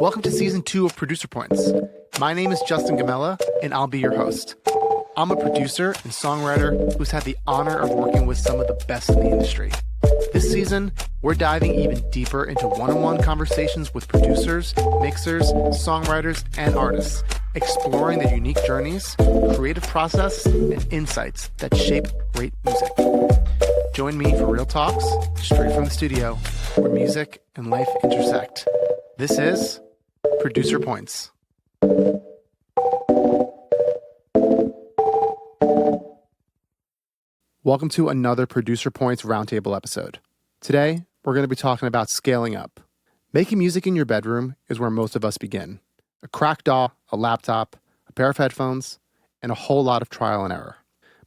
Welcome to Season 2 of Producer Points. My name is Justin Gammella, and I'll be your host. I'm a producer and songwriter who's had the honor of working with some of the best in the industry. This season, we're diving even deeper into one-on-one conversations with producers, mixers, songwriters, and artists, exploring their unique journeys, creative process, and insights that shape great music. Join me for real talks, straight from the studio, where music and life intersect. This is Producer Points. Welcome to another Producer Points Roundtable episode. Today, we're going to be talking about scaling up. Making music in your bedroom is where most of us begin. A cracked DAW, a laptop, a pair of headphones, and a whole lot of trial and error.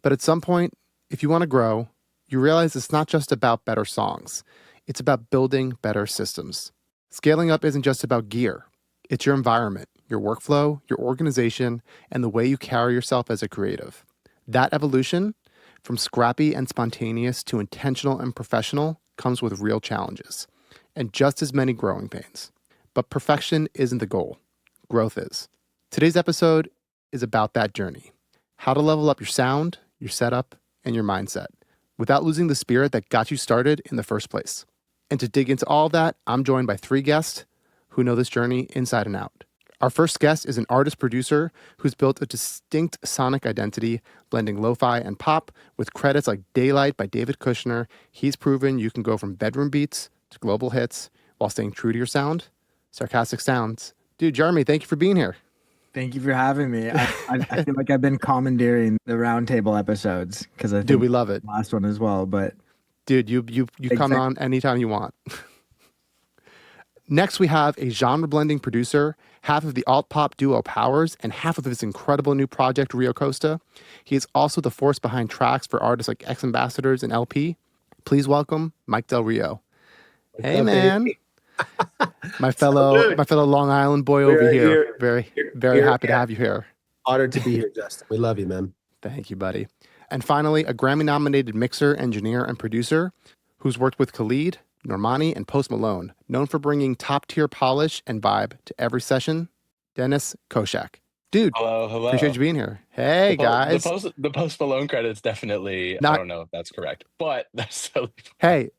But at some point, if you want to grow, you realize it's not just about better songs. It's about building better systems. Scaling up isn't just about gear. It's your environment, your workflow, your organization, and the way you carry yourself as a creative. That evolution, from scrappy and spontaneous to intentional and professional, comes with real challenges, and just as many growing pains. But perfection isn't the goal. Growth is. Today's episode is about that journey. How to level up your sound, your setup, and your mindset without losing the spirit that got you started in the first place. And to dig into all of that, I'm joined by three guests who know this journey inside and out. Our first guest is an artist-producer who's built a distinct sonic identity, blending lo-fi and pop with credits like Daylight by David Kushner. He's proven you can go from bedroom beats to global hits while staying true to your sound. Sarcastic Sounds. Dude, Jeremy, thank you for being here. Thank you for having me. I feel like I've been commandeering the Roundtable episodes because I think Dude, we love it. The last one as well, but... Dude, you come on anytime you want. Next, we have a genre-blending producer, half of the alt-pop duo Powers, and half of his incredible new project, Rio Costa. He is also the force behind tracks for artists like X Ambassadors and LP. Please welcome Mike Del Rio. Hey, man. my fellow Long Island boy over here. Very happy to have you here. Honored to be here, Justin. We love you, man. Thank you, buddy. And finally, a Grammy-nominated mixer, engineer, and producer who's worked with Khalid, Normani, and Post Malone, known for bringing top-tier polish and vibe to every session, Denis Kosiak. Dude, hello. Appreciate you being here. Hey, guys. The Post Malone credits definitely, I don't know if that's correct, but that's totally fine. Hey,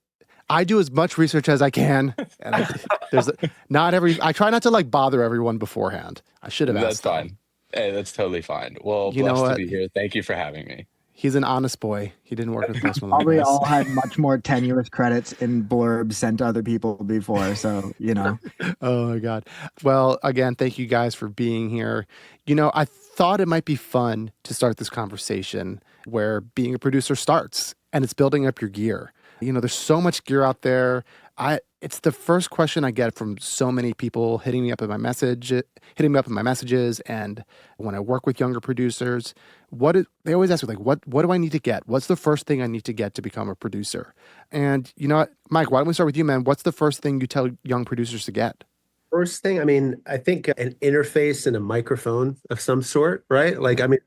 I do as much research as I can. And I try not to bother everyone beforehand. I should have asked. That's fine. Hey, that's totally fine. Well, blessed to be here. Thank you for having me. He's an honest boy. He didn't work with Post Malone. Probably all had much more tenuous credits in blurbs sent to other people before, so, Oh, my God. Well, again, thank you guys for being here. I thought it might be fun to start this conversation where being a producer starts, and it's building up your gear. There's so much gear out there. It's the first question I get from so many people hitting me up in my messages, and when I work with younger producers, they always ask me, what do I need to get? What's the first thing I need to get to become a producer? And you know what, Mike, why don't we start with you, man? What's the first thing you tell young producers to get? First thing, I think an interface and a microphone of some sort, right?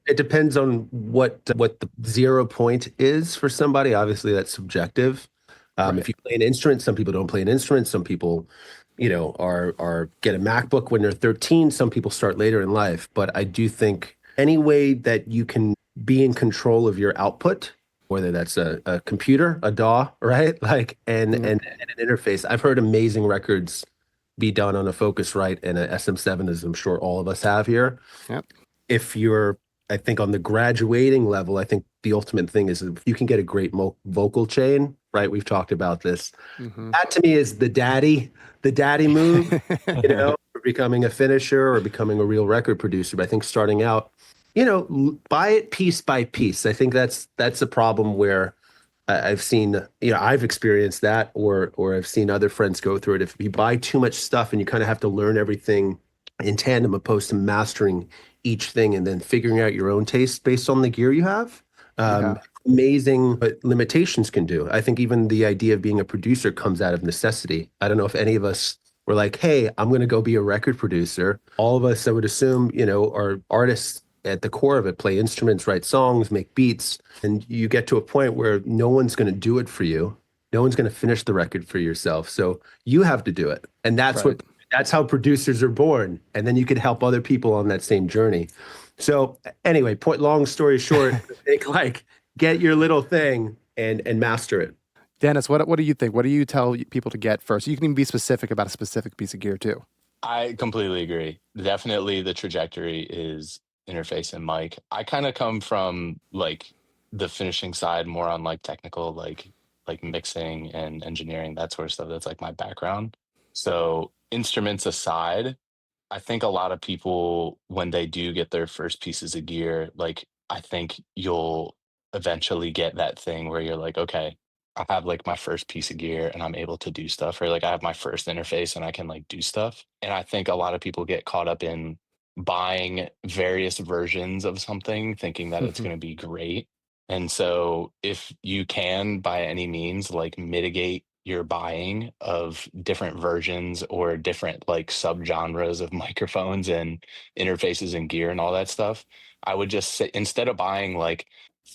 It depends on what the 0 point is for somebody. Obviously, that's subjective. Right. If you play an instrument, some people don't play an instrument. Some people, are get a MacBook when they're 13. Some people start later in life. But I do think any way that you can be in control of your output, whether that's a computer, a DAW, right? And an interface. I've heard amazing records be done on a Focusrite and a SM7, as I'm sure all of us have here. Yep. If you're, I think on the graduating level, I think the ultimate thing is if you can get a great vocal chain, right? We've talked about this. Mm-hmm. That to me is the daddy move, for becoming a finisher or becoming a real record producer. But I think starting out, buy it piece by piece. I think that's a problem where I've seen, I've experienced that or I've seen other friends go through it. If you buy too much stuff and you kind of have to learn everything in tandem opposed to mastering each thing and then figuring out your own taste based on the gear you have. Amazing what limitations can do. I think even the idea of being a producer comes out of necessity. I don't know if any of us were like, hey, I'm going to go be a record producer. All of us, I would assume, are artists at the core of it, play instruments, write songs, make beats. And you get to a point where no one's going to do it for you. No one's going to finish the record for yourself. So you have to do it. And that's That's how producers are born. And then you could help other people on that same journey. So anyway, long story short, I think like get your little thing and master it. Denis, what do you think? What do you tell people to get first? You can even be specific about a specific piece of gear too. I completely agree. Definitely the trajectory is interface and mic. I kind of come from like the finishing side, more on like technical, like mixing and engineering, that sort of stuff. That's like my background. So instruments aside, I think a lot of people, when they do get their first pieces of gear, like I think you'll eventually get that thing where you're like, okay, I have like my first piece of gear and I'm able to do stuff, or like I have my first interface and I can like do stuff. And I think a lot of people get caught up in buying various versions of something, thinking that it's going to be great. And so if you can, by any means, like mitigate your buying of different versions or different like subgenres of microphones and interfaces and gear and all that stuff, I would just say, instead of buying like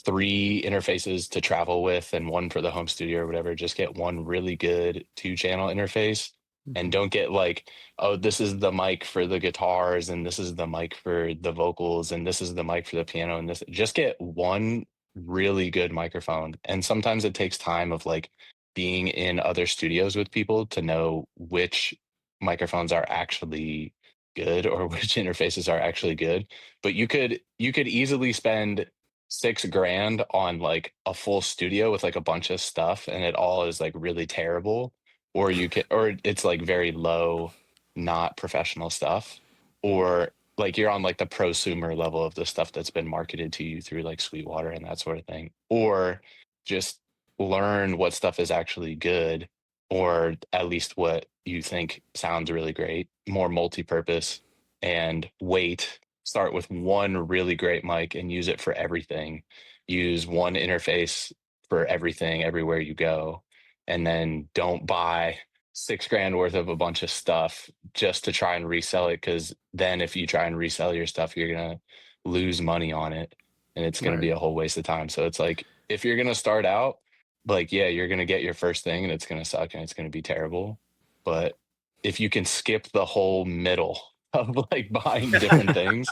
3 interfaces to travel with and one for the home studio or whatever, just get one really good 2-channel interface. And don't get like, oh, this is the mic for the guitars and this is the mic for the vocals and this is the mic for the piano, and this, just get one really good microphone. And sometimes it takes time of like being in other studios with people to know which microphones are actually good or which interfaces are actually good. But you could easily spend 6 grand on like a full studio with like a bunch of stuff and it all is like really terrible, or it's like very low, not professional stuff, or like you're on like the prosumer level of the stuff that's been marketed to you through like Sweetwater and that sort of thing, or just learn what stuff is actually good, or at least what you think sounds really great, more multi-purpose, and start with one really great mic and use it for everything. Use one interface for everything everywhere you go, and then don't buy 6 grand worth of a bunch of stuff just to try and resell it, because then if you try and resell your stuff, you're gonna lose money on it and it's gonna be a whole waste of time. So it's like, if you're gonna start out, like, yeah, you're gonna get your first thing and it's gonna suck and it's gonna be terrible. But if you can skip the whole middle of like buying different things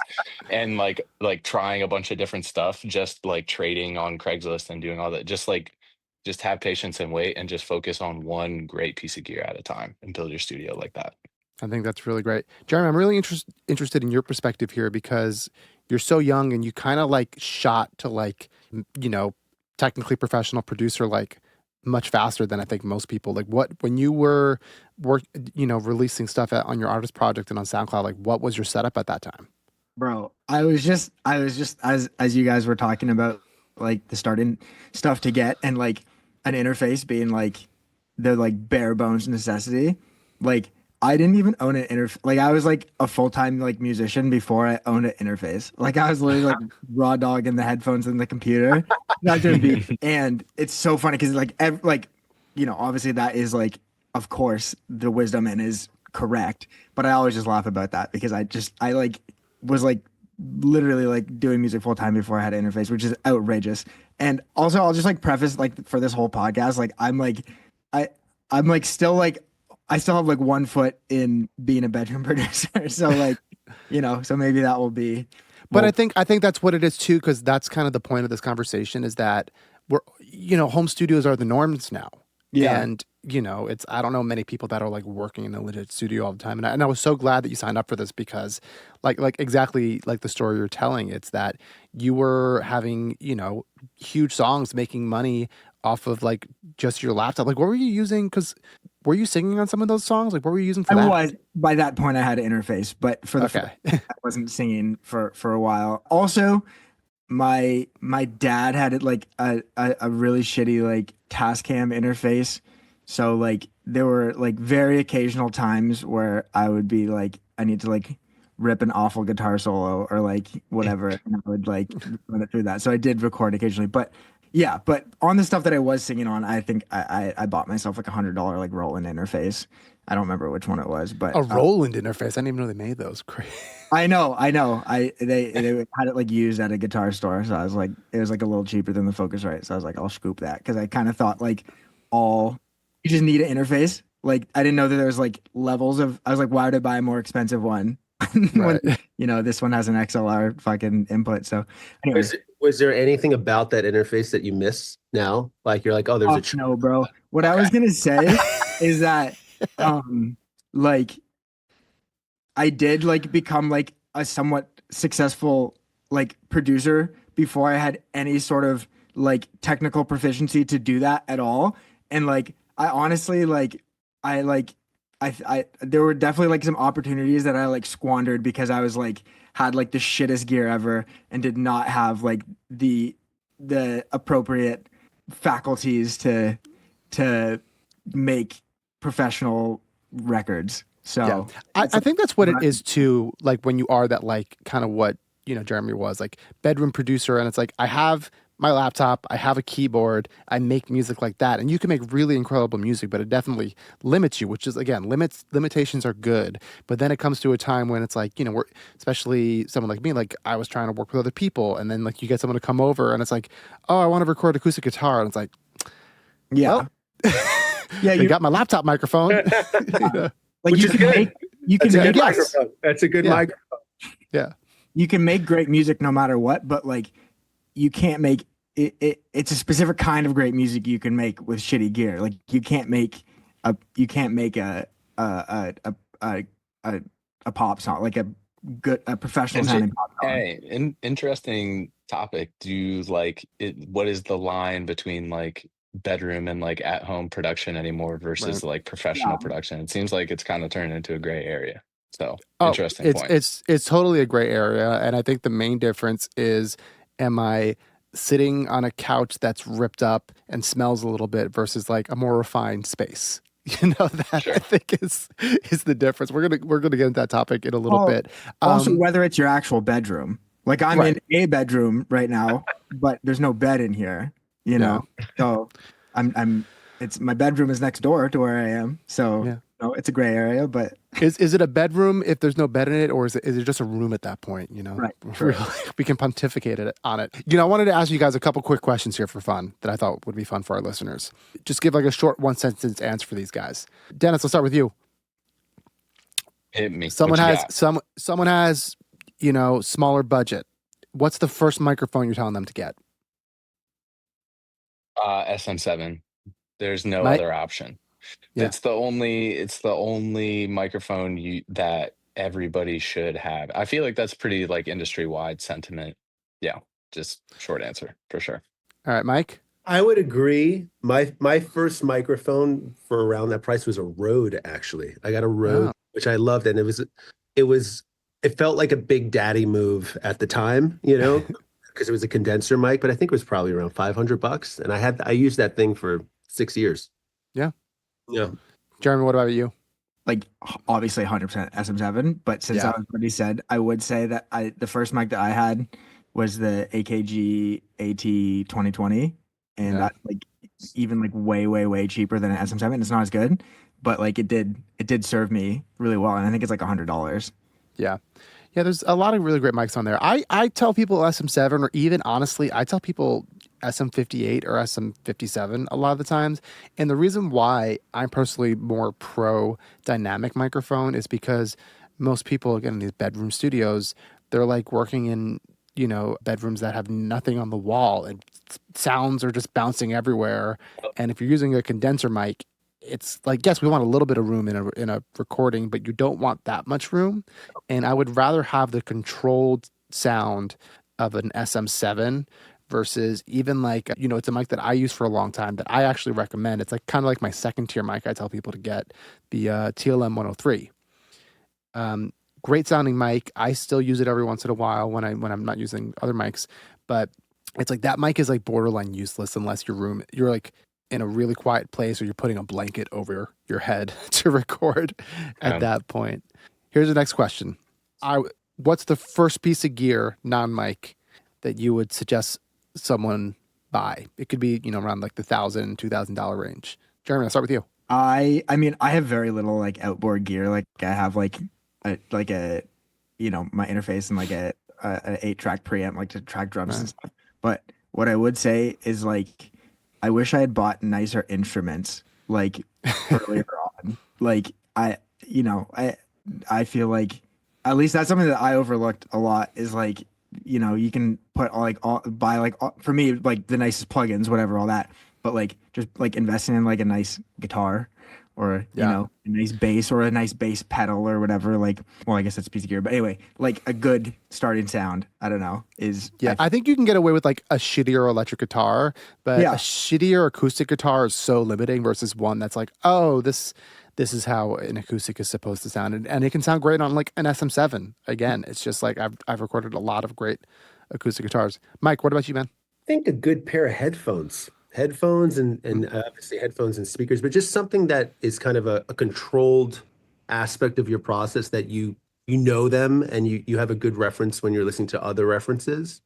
and like trying a bunch of different stuff, just like trading on Craigslist and doing all that, just have patience and wait and just focus on one great piece of gear at a time and build your studio like that. I think that's really great. Jeremy, I'm really interested in your perspective here because you're so young and you kind of like shot to like, technically professional producer, like much faster than I think most people. Like when you were releasing stuff on your artist project and on SoundCloud, like what was your setup at that time? Bro, I was just as you guys were talking about like the starting stuff to get and like an interface being like the like bare bones necessity. Like I didn't even own an interface. Like I was like a full-time like musician before I owned an interface. Like I was literally like raw dog in the headphones and the computer. Not doing beat. And it's so funny because like obviously that is like, of course the wisdom and is correct, but I always just laugh about that because I like was like literally like doing music full time before I had an interface, which is outrageous. And also I'll just like preface like for this whole podcast, like I'm like still like I still have like 1 foot in being a bedroom producer. So like, so maybe that will be. But I think that's what it is too, because that's kind of the point of this conversation is that home studios are the norms now. Yeah. And, I don't know many people that are like working in a legit studio all the time. And I was so glad that you signed up for this because like exactly like the story you're telling, it's that you were having, huge songs, making money off of like just your laptop. Like what were you using? Because were you singing on some of those songs? Like what were you using for that? I was, by that point I had an interface, but for the I wasn't singing for a while. Also, my dad had like a really shitty like Tascam interface. So like there were like very occasional times where I would be like, I need to like rip an awful guitar solo or like whatever, and I would like run it through that. So I did record occasionally, but yeah, but on the stuff that I was singing on, I think I bought myself like $100 like Roland interface. I don't remember which one it was, but a Roland interface. I didn't even know they made those. Crazy. I know. They had it like used at a guitar store, so I was like, it was like a little cheaper than the Focusrite, so I was like, I'll scoop that because I kind of thought like you just need an interface like I didn't know that there was like levels of. I was like, why would I buy a more expensive one when Right. this one has an XLR fucking input? So, anyways, Was there anything about that interface that you miss now? Like you're like, oh, there's a fuck no, bro. What I okay. was gonna say is that like I did like become like a somewhat successful like producer before I had any sort of like technical proficiency to do that at all. And like I honestly like I like I there were definitely like some opportunities that I like squandered because I was like had like the shittest gear ever and did not have like the appropriate faculties to make professional records. Yeah. So I think that's what it is too. Like when you are that, like kind of what, Jeremy was like bedroom producer. And it's like, I have my laptop, I have a keyboard, I make music like that. And you can make really incredible music, but it definitely limits you, which is again, limitations are good. But then it comes to a time when it's like, we're, especially someone like me, like I was trying to work with other people. And then like you get someone to come over and it's like, oh, I want to record acoustic guitar. And it's like, yeah. well, Yeah, you got my laptop microphone. like Which you is can good. make you can That's a make good microphone. That's a good Yeah. microphone. Yeah. you can make great music no matter what, but like you can't make it's a specific kind of great music you can make with shitty gear. Like you can't make a a a, a, a pop song, like a professional sounding pop song. Hey, interesting topic. Do you like it? What is the line between like bedroom and like at home production anymore versus Right. like professional Yeah. production? It seems like it's kind of turned into a gray area. So Oh, interesting point. it's totally a gray area, and I think the main difference is, am I sitting on a couch that's ripped up and smells a little bit versus like a more refined space? That Sure. I think is the difference. We're gonna get into that topic in a little Well, bit. Also, whether it's your actual bedroom, like I'm Right. in a bedroom right now, but there's no bed in here, Yeah. So it's my bedroom is next door to where I am, so Yeah. it's a gray area, but Is it a bedroom if there's no bed in it, or is it just a room at that point? Right, Really, we can pontificate on it. I wanted to ask you guys a couple quick questions here for fun that I thought would be fun for our listeners. Just give like a short one sentence answer for these guys. Dennis, let's start with you. Hit me. Someone What you has got? someone has smaller budget. What's the first microphone you're telling them to get? SM7. There's no Mike? other option. Yeah. It's the only microphone that everybody should have. I feel like that's pretty like industry wide sentiment. Yeah, just short answer for sure. All right, Mike. I would agree. My first microphone for around that price was a Rode, actually. I got a Rode, Oh. which I loved, and it felt like a big daddy move at the time, because it was a condenser mic, but I think it was probably around $500. And I used that thing for 6 years. Yeah. Yeah. Jeremy, what about you? like obviously 100% SM7. But since Yeah. I already said, I would say that the first mic that I had was the AKG AT 2020, and Yeah. that's like even like way cheaper than an SM7. It's not as good, but like it did serve me really well, and I think it's like $100. Yeah. Yeah, there's a lot of really great mics on there. I tell people SM7, or even honestly, I tell people SM58 or SM57 a lot of the times. And the reason why I'm personally more pro dynamic microphone is because most people, again, in these bedroom studios, they're like working in, bedrooms that have nothing on the wall and sounds are just bouncing everywhere. And if you're using a condenser mic, it's like, yes, we want a little bit of room in a recording, but you don't want that much room. And I would rather have the controlled sound of an SM7 versus even like, it's a mic that I use for a long time that I actually recommend. It's like kind of like my second tier mic I tell people to get, the TLM 103. Great sounding mic. I still use it every once in a while when I'm not using other mics, but it's like that mic is like borderline useless unless you're like in a really quiet place or you're putting a blanket over your head to record at that point. Here's the next question. What's the first piece of gear, non-mic, that you would suggest someone buy? It could be, around like the $1,000, $2,000 range. Jeremy, I'll start with you. I mean, I have very little like outboard gear. Like I have my interface and like a 8-track preamp, like to track drums and stuff. But what I would say is like, I wish I had bought nicer instruments like earlier on. like I feel like at least that's something that I overlooked a lot is like, you can put buy for me like the nicest plugins, whatever, all that. But like just like investing in like a nice guitar or Yeah. a nice bass or a nice bass pedal or whatever, like well, I guess that's a piece of gear. But anyway, like a good starting sound, I don't know, is Yeah, I think you can get away with like a shittier electric guitar, but a yeah. shittier acoustic guitar is so limiting versus one that's like, oh, this is how an acoustic is supposed to sound, and it can sound great on like an SM7. Again, it's just like I've recorded a lot of great acoustic guitars. Mike, what about you, man? Think a good pair of headphones and obviously headphones and speakers, but just something that is kind of a controlled aspect of your process that you know them and you have a good reference when you're listening to other references.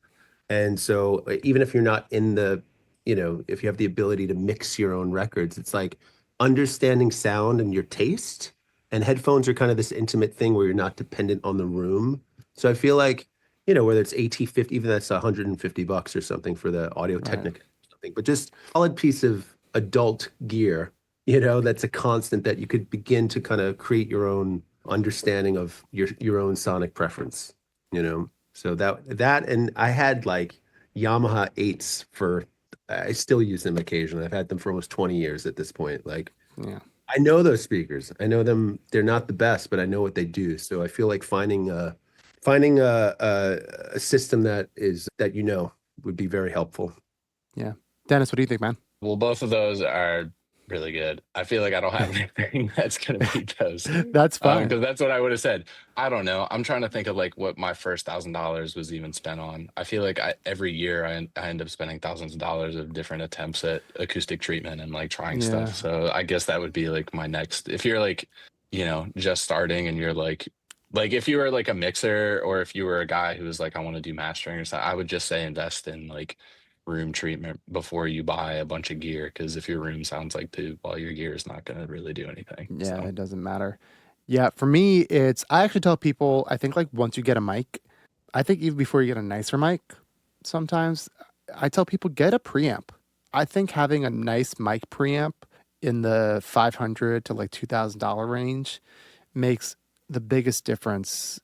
And so even if you're not in the, if you have the ability to mix your own records, it's like understanding sound and your taste. And headphones are kind of this intimate thing where you're not dependent on the room. So I feel like, whether it's AT50, even that's $150 or something for the Audio Right. Technica or something, but just solid piece of adult gear, that's a constant that you could begin to kind of create your own understanding of your own sonic preference, So that and I had like Yamaha 8s for I still use them occasionally. I've had them for almost 20 years at this point. Like Yeah. I know those speakers. I know them. They're not the best, but I know what they do. So I feel like finding a system that would be very helpful. Yeah. Dennis, what do you think, man? Well, both of those are really good. I feel like I don't have anything that's going to beat those. That's fine. Because that's what I would have said. I don't know. I'm trying to think of like what my first $1,000 was even spent on. I feel like every year I end up spending thousands of dollars of different attempts at acoustic treatment and like trying Yeah. stuff. So I guess that would be like my next. If you're like, just starting and you're like if you were like a mixer or if you were a guy who was like, I want to do mastering or something, I would just say invest in like room treatment before you buy a bunch of gear, because if your room sounds like poop, well, your gear is not going to really do anything. Yeah, So it doesn't matter. Yeah, for me, I actually tell people, I think like once you get a mic, I think even before you get a nicer mic, sometimes I tell people get a preamp. I think having a nice mic preamp in the 500 to like $2,000 range makes the biggest difference.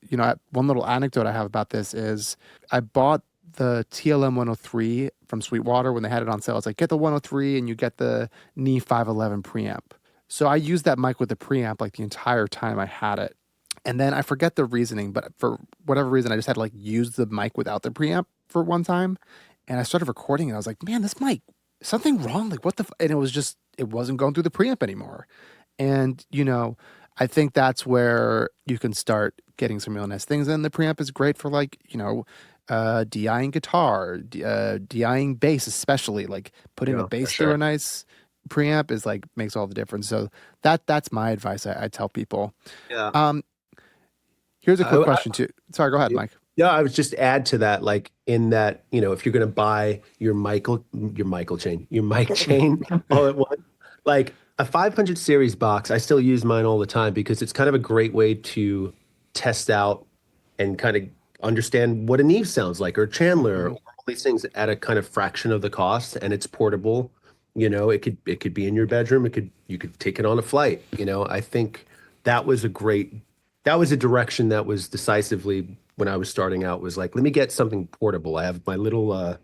One little anecdote I have about this is I bought the TLM 103 from Sweetwater when they had it on sale. It's like, get the 103 and you get the Knee 511 preamp. So I used that mic with the preamp like the entire time I had it. And then I forget the reasoning, but for whatever reason, I just had to like use the mic without the preamp for one time. And I started recording and I was like, man, this mic, something wrong. Like what and it wasn't going through the preamp anymore. And, I think that's where you can start getting some real nice things. And the preamp is great for like, DIing guitar, DIing bass, especially like putting Yeah, a bass for through a sure. nice preamp is like makes all the difference. So that's my advice. I tell people. Yeah. Here's a quick I- question too. Sorry, go ahead, Mike. Yeah, I would just add to that, like in that, if you're going to buy your mic chain all at once, like a 500 series box, I still use mine all the time because it's kind of a great way to test out and kind of understand what a Neve sounds like or Chandler or all these things at a kind of fraction of the cost, and it's portable. It could be in your bedroom. You could take it on a flight. I think that was a direction that was decisively when I was starting out was like, let me get something portable. I have my little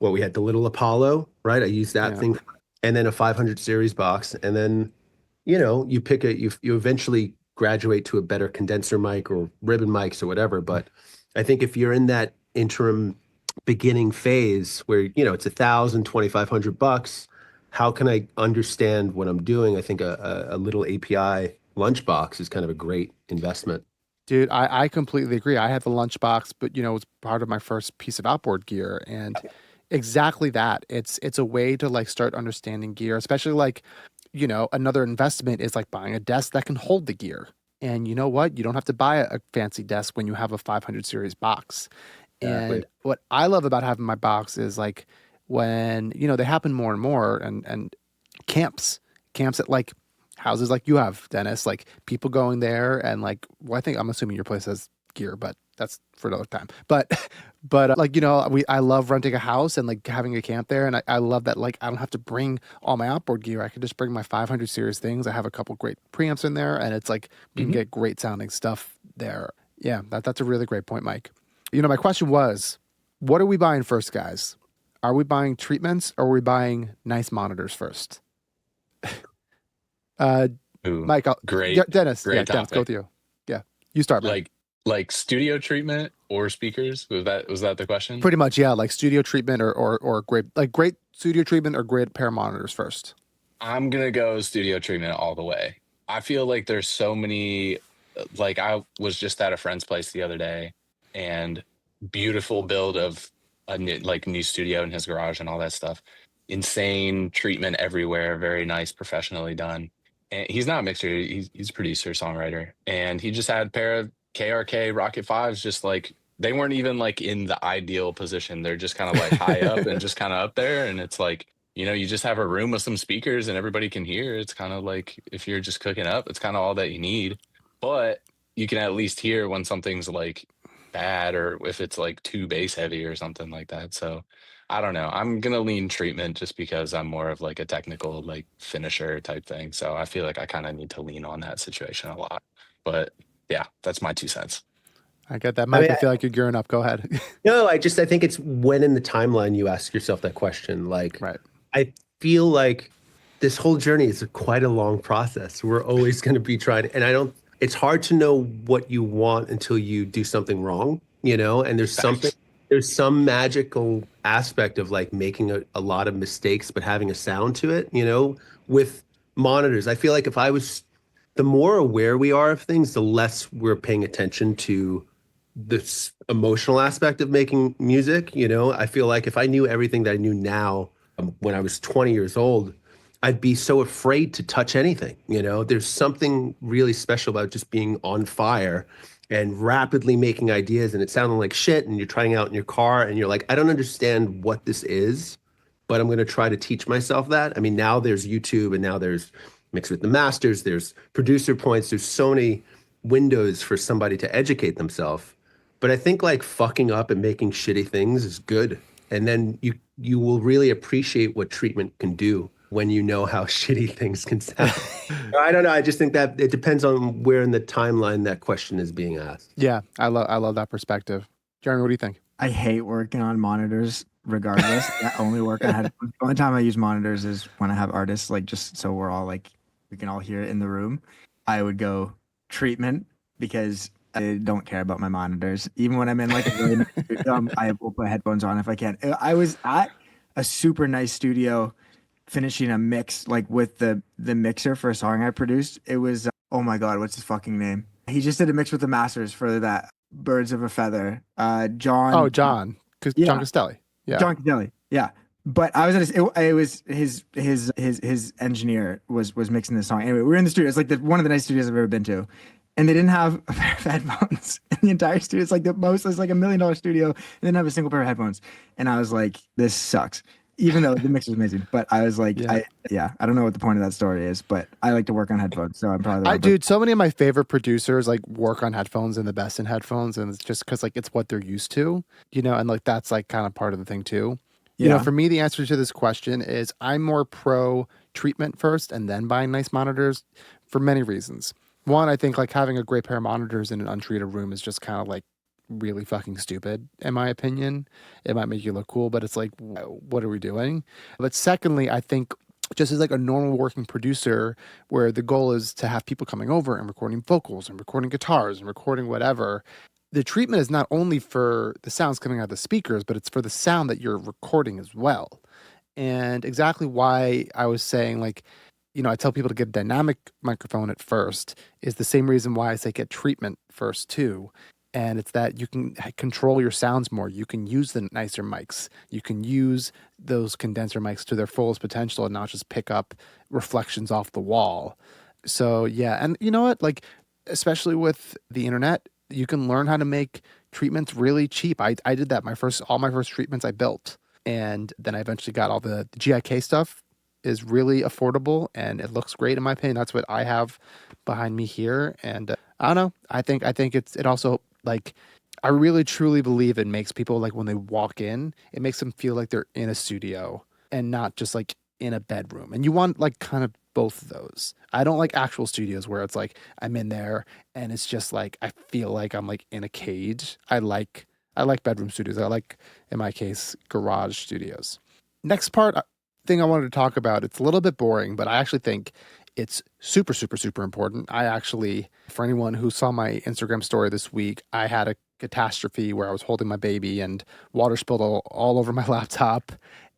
we had the little Apollo, right? I used that Yeah. thing, and then a 500 series box, and then you eventually graduate to a better condenser mic or ribbon mics or whatever. But I think if you're in that interim beginning phase where it's $1,000, $2,500, how can I understand what I'm doing? I think a little API lunchbox is kind of a great investment. Dude, I completely agree. I had the lunchbox, but it was part of my first piece of outboard gear, and exactly that. It's a way to like start understanding gear, especially like, another investment is like buying a desk that can hold the gear. And you know what? You don't have to buy a fancy desk when you have a 500 series box. Exactly. And what I love about having my box is like when, they happen more and more and camps at like houses like you have, Dennis, like people going there and like, well, I'm assuming your place has gear, but that's for another time. But like, I love renting a house and like having a camp there, and I love that like I don't have to bring all my outboard gear. I can just bring my 500 series things. I have a couple great preamps in there, and it's like we can get great sounding stuff there. Yeah, that's a really great point, Mike. My question was, what are we buying first, guys? Are we buying treatments or are we buying nice monitors first? Mike, Dennis, great Dennis, go with you. Yeah, you start, man. Like studio treatment or speakers? Was that the question? Pretty much, yeah. Like studio treatment or great studio treatment or great pair of monitors first. I'm gonna go studio treatment all the way. I feel like there's so many. Like I was just at a friend's place the other day, and beautiful build of a new studio in his garage and all that stuff. Insane treatment everywhere. Very nice, professionally done. And he's not a mixer. He's a producer, songwriter, and he just had a pair of KRK Rocket 5s. Just like they weren't even like in the ideal position. They're just kind of like high up and just kind of up there. And it's like, you just have a room with some speakers and everybody can hear. It's kind of like if you're just cooking up, it's kind of all that you need. But you can at least hear when something's like bad or if it's like too bass heavy or something like that. So I don't know. I'm going to lean treatment just because I'm more of like a technical like finisher type thing. So I feel like I kind of need to lean on that situation a lot. But yeah, that's my 2 cents. I get that, Mike. I feel like you're gearing up. Go ahead. No, I think it's when in the timeline you ask yourself that question. Like, right. I feel like this whole journey is quite a long process. We're always going to be trying, and it's hard to know what you want until you do something wrong, and there's some magical aspect of like making a lot of mistakes, but having a sound to it, with monitors. I feel like the more aware we are of things, the less we're paying attention to this emotional aspect of making music. I feel like if I knew everything that I knew now when I was 20 years old, I'd be so afraid to touch anything. There's something really special about just being on fire and rapidly making ideas, and it sounding like shit, and you're trying out in your car and you're like, I don't understand what this is, but I'm going to try to teach myself that. I mean, now there's YouTube, and now there's Mix with the Masters, there's producer points, there's so many windows for somebody to educate themselves. But I think like fucking up and making shitty things is good. And then you will really appreciate what treatment can do when you know how shitty things can sound. I don't know. I just think that it depends on where in the timeline that question is being asked. Yeah, I love that perspective. Jeremy, what do you think? I hate working on monitors regardless. I only work on headphones. The only time I use monitors is when I have artists, like just so we're all like, we can all hear it in the room. I would go treatment because I don't care about my monitors. Even when I'm in like a really nice studio, I will put headphones on if I can. I was at a super nice studio finishing a mix like with the mixer for a song I produced. It was oh my god, what's his fucking name? He just did a mix with the masters for that Birds of a Feather. John. Oh, John. John Costelli. Yeah. John Costelli. Yeah. But I was at it was his engineer was mixing the song. Anyway, we were in the studio. It's like one of the nice studios I've ever been to. And they didn't have a pair of headphones in the entire studio. It's like it's like $1 million studio. And they didn't have a single pair of headphones. And I was like, this sucks. Even though the mix was amazing. But I was like, I don't know what the point of that story is, but I like to work on headphones. So I'm probably dude, so many of my favorite producers like work on headphones and the best in headphones. And it's just because like it's what they're used to, and like that's like kind of part of the thing too. For me, the answer to this question is I'm more pro treatment first and then buying nice monitors for many reasons. One, I think like having a great pair of monitors in an untreated room is just kind of like really fucking stupid, in my opinion. It might make you look cool, but it's like, what are we doing? But secondly, I think just as like a normal working producer where the goal is to have people coming over and recording vocals and recording guitars and recording whatever, the treatment is not only for the sounds coming out of the speakers, but it's for the sound that you're recording as well. And exactly why I was saying like, I tell people to get a dynamic microphone at first is the same reason why I say get treatment first too. And it's that you can control your sounds more. You can use the nicer mics. You can use those condenser mics to their fullest potential and not just pick up reflections off the wall. So yeah, and you know what? Like, especially with the internet, you can learn how to make treatments really cheap. I did that. All my first treatments I built. And then I eventually got all the GIK stuff is really affordable and it looks great in my opinion. That's what I have behind me here. And I don't know. I think it also Like, I really truly believe it makes people, like, when they walk in, it makes them feel like they're in a studio and not just like in a bedroom. And you want like kind of both of those. I don't like actual studios where it's like I'm in there and it's just like I feel like I'm like in a cage. I like bedroom studios. I like, in my case, garage studios. Next part thing I wanted to talk about, it's a little bit boring, but I actually think it's super, super, super important. I actually, for anyone who saw my Instagram story this week, I had a catastrophe where I was holding my baby and water spilled all over my laptop.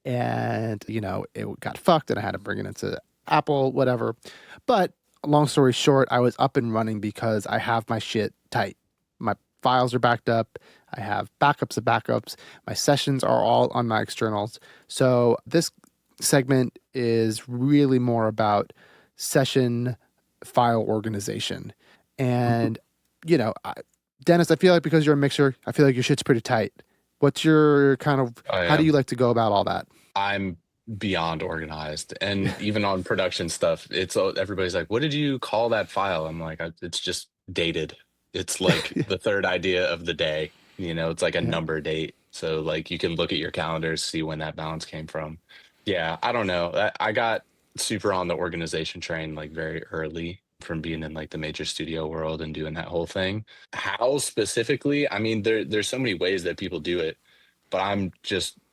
And, it got fucked and I had to bring it into Apple, whatever. But long story short, I was up and running because I have my shit tight. My files are backed up. I have backups of backups. My sessions are all on my externals. So this segment is really more about session file organization. And, Dennis, I feel like because you're a mixer, I feel like your shit's pretty tight. What's your kind of, how do you like to go about all that? I'm beyond organized. And even on production stuff, everybody's like, what did you call that file? I'm like, it's just dated. It's like the third idea of the day. It's like a number date. So like you can look at your calendars, see when that balance came from. Yeah, I don't know. I got super on the organization train like very early from being in like the major studio world and doing that whole thing. How specifically? I mean, there's so many ways that people do it, but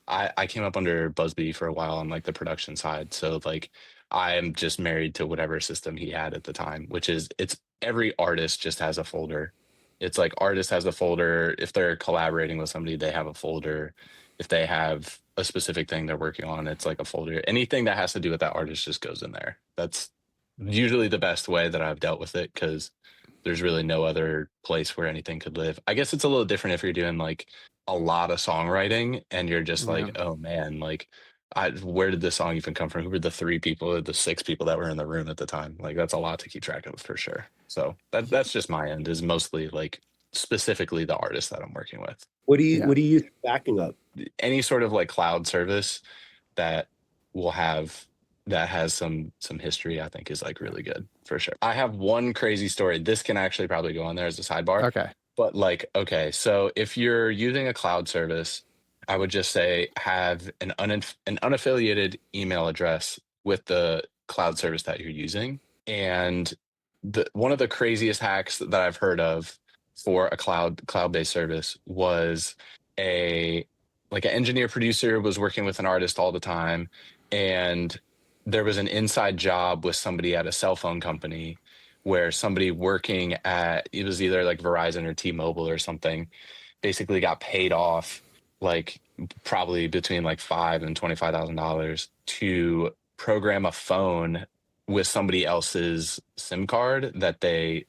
I came up under Busby for a while on like the production side. So like I am just married to whatever system he had at the time, which is it's every artist just has a folder. It's like artist has a folder. If they're collaborating with somebody, they have a folder. If they have a specific thing they're working on, it's like a folder. Anything that has to do with that artist just goes in there. That's usually the best way that I've dealt with it because there's really no other place where anything could live. I guess it's a little different if you're doing like a lot of songwriting and you're just like, oh man, like where did this song even come from? Who were the 3 people or the 6 people that were in the room at the time? Like that's a lot to keep track of for sure. So that's just my end is mostly like specifically the artist that I'm working with. What do you use for backing up? Any sort of like cloud service that will have that has some history, I think is like really good for sure. I have one crazy story. This can actually probably go on there as a sidebar. Okay. But like, okay, so if you're using a cloud service, I would just say have an unaffiliated email address with the cloud service that you're using. And one of the craziest hacks that I've heard of for a cloud-based service was an engineer producer was working with an artist all the time, and there was an inside job with somebody at a cell phone company where somebody working at, it was either like Verizon or T-Mobile or something, basically got paid off like probably between like $5,000 and $25,000 to program a phone with somebody else's SIM card that they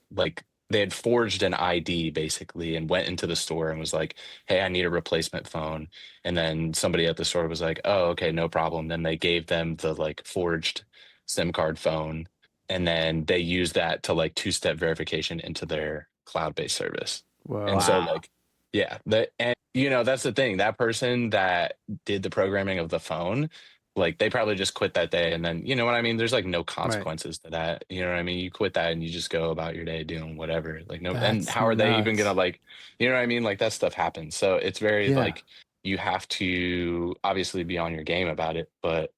had forged an ID basically and went into the store and was like, hey, I need a replacement phone. And then somebody at the store was like, oh, okay, no problem. Then they gave them the like forged SIM card phone. And then they used that to like 2-step verification into their cloud-based service. Whoa. And so like, yeah, that's the thing. That person that did the programming of the phone, like they probably just quit that day. And then, you know what I mean? There's like no consequences to that. You know what I mean? You quit that and you just go about your day doing whatever. Like no, and how are they even gonna like, you know what I mean? Like that stuff happens. So it's very like you have to obviously be on your game about it, but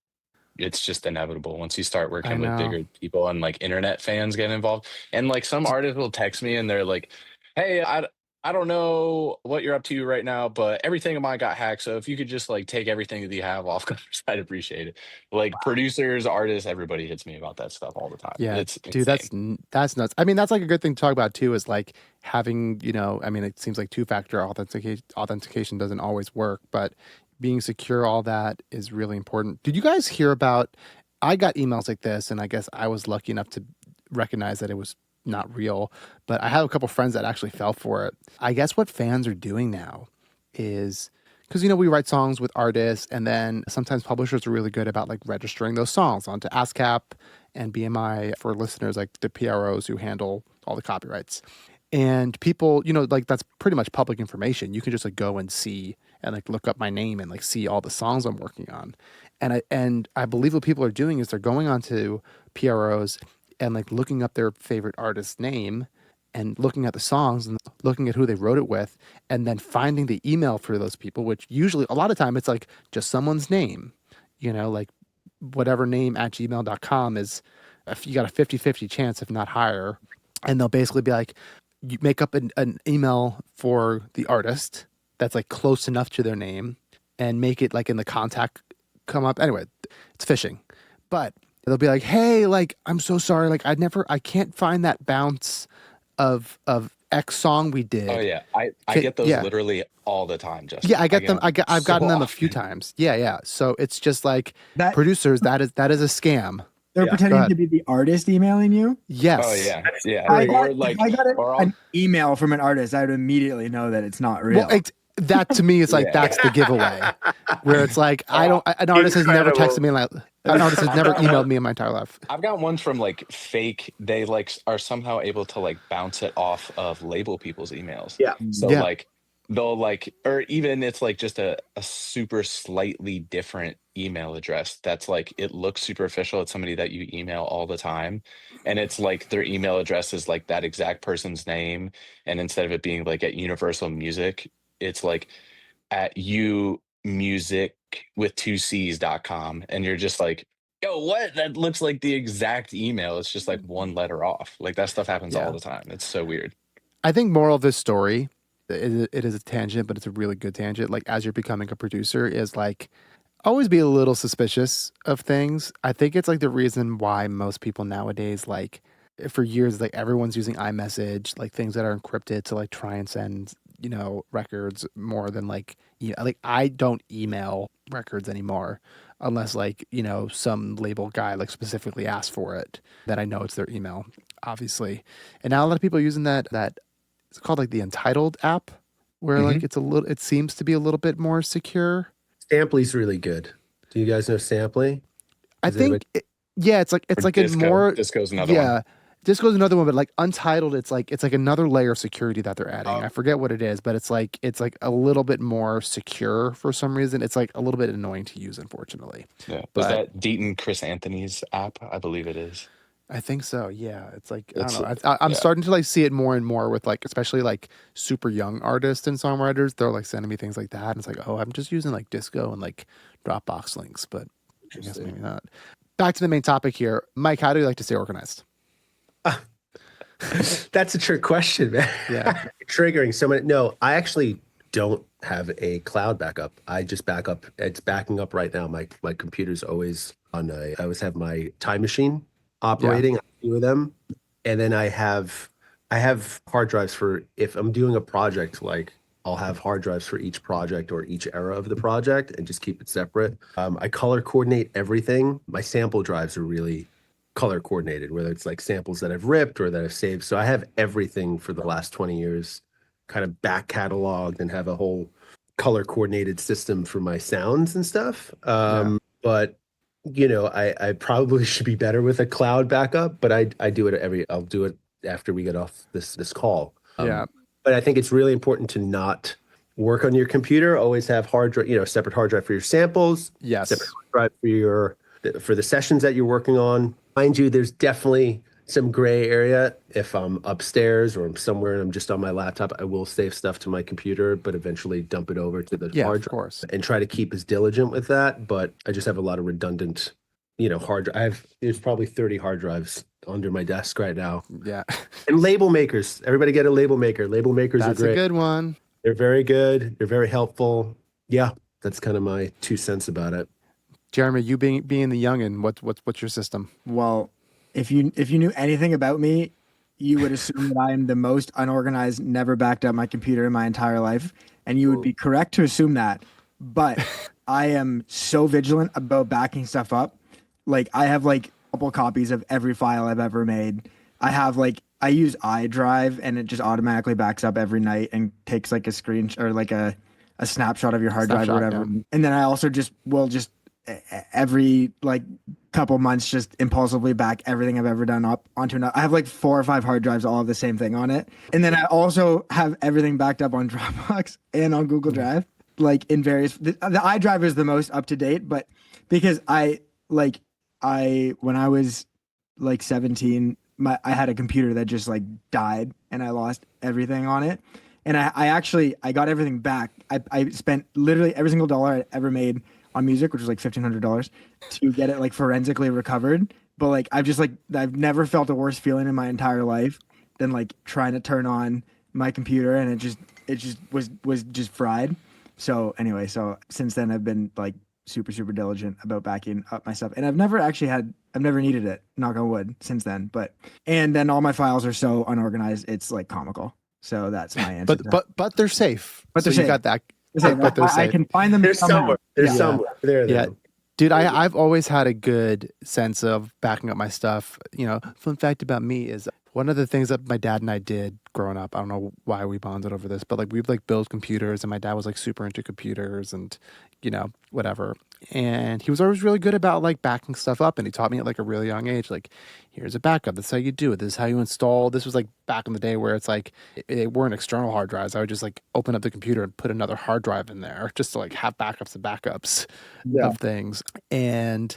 it's just inevitable once you start working with bigger people and like internet fans get involved. And like some artists will text me and they're like, hey, I don't know what you're up to right now, but everything of mine got hacked. So if you could just like take everything that you have off, I'd appreciate it. Like producers, artists, everybody hits me about that stuff all the time. Yeah, it's dude, that's nuts. I mean, that's like a good thing to talk about too. Is like having, I mean, it seems like 2-factor authentication doesn't always work, but being secure, all that is really important. Did you guys hear about? I got emails like this, and I guess I was lucky enough to recognize that it was not real, but I have a couple friends that actually fell for it. I guess what fans are doing now is because we write songs with artists, and then sometimes publishers are really good about like registering those songs onto ASCAP and BMI for listeners, like the PROs who handle all the copyrights. And people, like that's pretty much public information. You can just like go and see and like look up my name and like see all the songs I'm working on. And I believe what people are doing is they're going onto PROs and like looking up their favorite artist's name and looking at the songs and looking at who they wrote it with, and then finding the email for those people, which usually a lot of time it's like just someone's name, like whatever name at gmail.com is, if you got a 50-50 chance, if not higher. And they'll basically be like, you make up an email for the artist that's like close enough to their name and make it like in the contact come up. Anyway, it's phishing. But they'll be like, hey, like, I'm so sorry. Like, I can't find that bounce of X song we did. Oh yeah. I get those literally all the time, Justin. Yeah, I get them. I've gotten them a few often. times. Yeah. So it's just like That- producers, that is a scam. They're Yeah, pretending to be the artist emailing you. Yes. Oh yeah. Yeah. If I got or I'll- an email from an artist, I would immediately know that it's not real. Well, that to me is like, Yeah. that's the giveaway, where it's like, an artist has never texted me, like, an artist has never emailed me in my entire life. I've got ones from like fake. They like are somehow able to like bounce it off of label people's emails. Yeah. So Yeah. like they'll like, or even it's like just a super slightly different email address that's like, it looks superficial. It's somebody that you email all the time, and it's like their email address is like that exact person's name, and instead of it being like at Universal Music, it's like at umusic with 2Cs.com, and you're just like, yo, what? That looks like the exact email. It's just like one letter off. Like that stuff happens Yeah. all the time. It's so weird. I think moral of this story, it is a tangent, but it's a really good tangent. Like, as you're becoming a producer, is like, always be a little suspicious of things. I think it's like the reason why most people nowadays, like, for years, like, everyone's using iMessage, like things that are encrypted to like try and send, records more than like, like I don't email records anymore unless like, some label guy like specifically asks for it, that I know it's their email, obviously. And now a lot of people are using that it's called like the Entitled app, where like it seems to be a little bit more secure. Samply's really good. Do you guys know Samply? I think, it's like Or a more, Disco's another one. Disco's another one, but like Untitled, it's like another layer of security that they're adding. I forget what it is, but it's like a little bit more secure for some reason. It's like a little bit annoying to use, unfortunately. Yeah. But Was that Deaton Chris Anthony's app? I believe it is. I think so. Yeah, it's like I It's- don't know. I'm yeah. starting to like see it more and more with like, especially like super young artists and songwriters. They're like sending me things like that, and it's like, oh, I'm just using like Disco and like Dropbox links, but I guess maybe not. Back to the main topic here, Mike. How do you like to stay organized? That's a trick question, man. Yeah. Triggering so many. No, I actually don't have a cloud backup. I just back up. It's backing up right now. My computer's always on I always have my time machine operating, a few of them. And then I have hard drives for if I'm doing a project, like I'll have hard drives for each project or each era of the project and just keep it separate. I color coordinate everything. My sample drives are really color coordinated, whether it's like samples that I've ripped or that I've saved. So I have everything for the last 20 years kind of back cataloged and have a whole color coordinated system for my sounds and stuff. But I probably should be better with a cloud backup, but I do it I'll do it after we get off this call. But I think it's really important to not work on your computer. Always have separate hard drive for your samples. Yes. Separate hard drive for the sessions that you're working on. Mind you, there's definitely some gray area. If I'm upstairs or I'm somewhere and I'm just on my laptop, I will save stuff to my computer, but eventually dump it over to the hard drive. Of course. And try to keep as diligent with that. But I just have a lot of redundant, hard drive. There's probably 30 hard drives under my desk right now. Yeah. And label makers. Everybody get a label maker. Label makers That's are great. a good one. They're very good. They're very helpful. Yeah, that's kind of my 2 cents about it. Jeremy, you being the youngin, what's your system? Well, if you knew anything about me, you would assume that I am the most unorganized, never backed up my computer in my entire life, and you would be correct to assume that. But I am so vigilant about backing stuff up. Like I have like a couple copies of every file I've ever made. I use iDrive, and it just automatically backs up every night and takes like a screen or like a snapshot of your hard drive or whatever. Yeah. And then I also will every like couple months just impulsively back everything I've ever done up onto another. I have like 4 or 5 hard drives all have the same thing on it, and then I also have everything backed up on Dropbox and on Google Drive, like in various. The iDrive is the most up to date, but because when I was like 17, I had a computer that just like died and I lost everything on it. And I got everything back. I spent literally every single dollar I ever made on music, which was like $1,500, to get it like forensically recovered. But like I've never felt a worse feeling in my entire life than like trying to turn on my computer and it just was just fried. So anyway, so since then I've been like super diligent about backing up my stuff, and I've never needed it, knock on wood, since then. But and then all my files are so unorganized, it's like comical. So that's my answer. But they're safe. But they're so safe. you got that. But they're safe. I can find them. There's somewhere. There's Yeah. somewhere. There. Yeah. Dude, I've always had a good sense of backing up my stuff. You know, fun fact about me is one of the things that my dad and I did growing up. I don't know why we bonded over this, but like we'd like build computers, and my dad was like super into computers and, you know, whatever. And he was always really good about like backing stuff up, and he taught me at like a really young age, like, here's a backup. This is how you do it. This is how you install. This was like back in the day where it's like it weren't external hard drives. I would just like open up the computer and put another hard drive in there just to like have backups and backups of things. And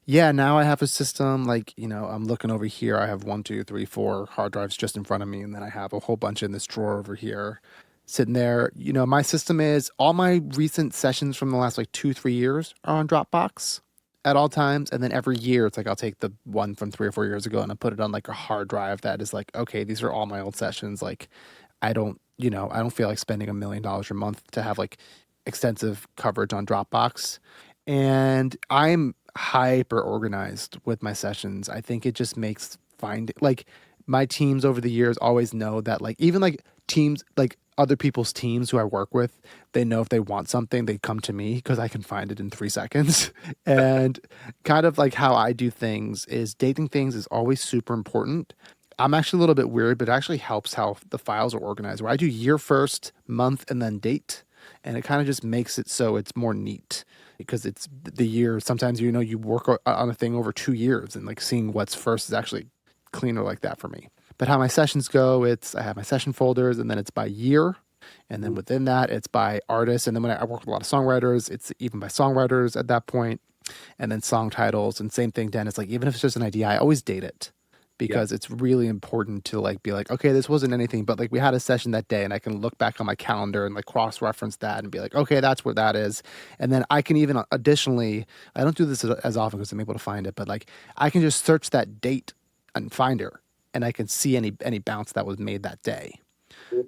yeah, now I have a system like, you know, I'm looking over here. I have 1, 2, 3, 4 hard drives just in front of me. And then I have a whole bunch in this drawer over here sitting there. You know, my system is all my recent sessions from the last like 2, 3 years are on Dropbox at all times. And then every year it's like I'll take the one from 3 or 4 years ago and I put it on like a hard drive that is like, okay, these are all my old sessions. Like I don't feel like spending $1 million a month to have like extensive coverage on Dropbox. And I'm hyper organized with my sessions. I think it just makes like my teams over the years always know that like even like teams like other people's teams who I work with, they know if they want something, they come to me because I can find it in 3 seconds. And kind of like how I do things is dating things is always super important. I'm actually a little bit weird, but it actually helps how the files are organized, where I do year first, month, and then date. And it kind of just makes it so it's more neat because it's the year. Sometimes, you know, you work on a thing over 2 years and like seeing what's first is actually cleaner like that for me. But how my sessions go, I have my session folders and then it's by year. And then within that, it's by artist. And then when I work with a lot of songwriters, it's even by songwriters at that point. And then song titles. And same thing, Dennis, like even if it's just an idea, I always date it because it's really important to like be like, okay, this wasn't anything, but like we had a session that day and I can look back on my calendar and like cross-reference that and be like, okay, that's where that is. And then I can even additionally, I don't do this as often because I'm able to find it, but like I can just search that date and find her and I can see any bounce that was made that day.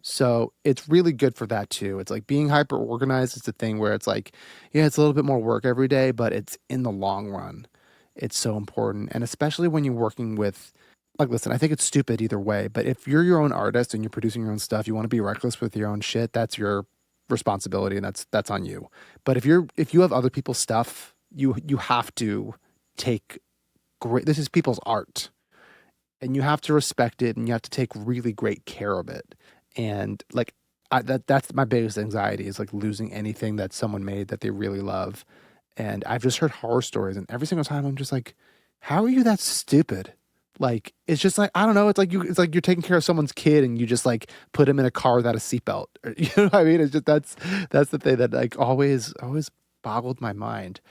So it's really good for that too. It's like being hyper organized is the thing where it's like, yeah, it's a little bit more work every day, but it's in the long run. It's so important. And especially when you're working with, like, listen, I think it's stupid either way, but if you're your own artist and you're producing your own stuff, you want to be reckless with your own shit, that's your responsibility and that's on you. But if you have other people's stuff, you have to take this is people's art. And you have to respect it and you have to take really great care of it. And like that's my biggest anxiety is like losing anything that someone made that they really love. And I've just heard horror stories and every single time I'm just like, how are you that stupid? Like it's just like, I don't know, it's like you're taking care of someone's kid and you just like put him in a car without a seatbelt. You know what I mean? It's just that's the thing that like always boggled my mind.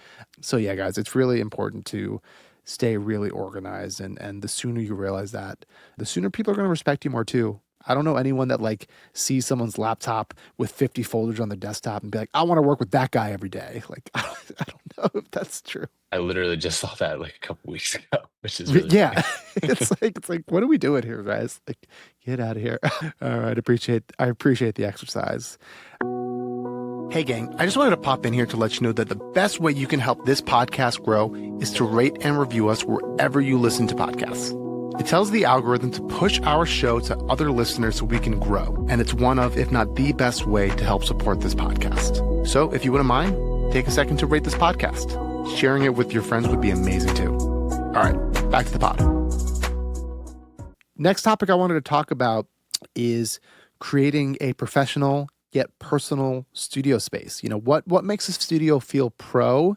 So yeah, guys, it's really important to stay really organized. And the sooner you realize that, the sooner people are going to respect you more too. I don't know anyone that like sees someone's laptop with 50 folders on their desktop and be like, I want to work with that guy every day. Like, I don't know if that's true. I literally just saw that like a couple weeks ago, which is really yeah. funny. it's like, what are we doing here, guys? Like, get out of here. All right. I appreciate the exercise. Hey gang, I just wanted to pop in here to let you know that the best way you can help this podcast grow is to rate and review us wherever you listen to podcasts. It tells the algorithm to push our show to other listeners so we can grow. And it's one of, if not the best way to help support this podcast. So if you wouldn't mind, take a second to rate this podcast. Sharing it with your friends would be amazing too. All right, back to the pod. Next topic I wanted to talk about is creating a professional yet personal studio space. You know, what makes a studio feel pro,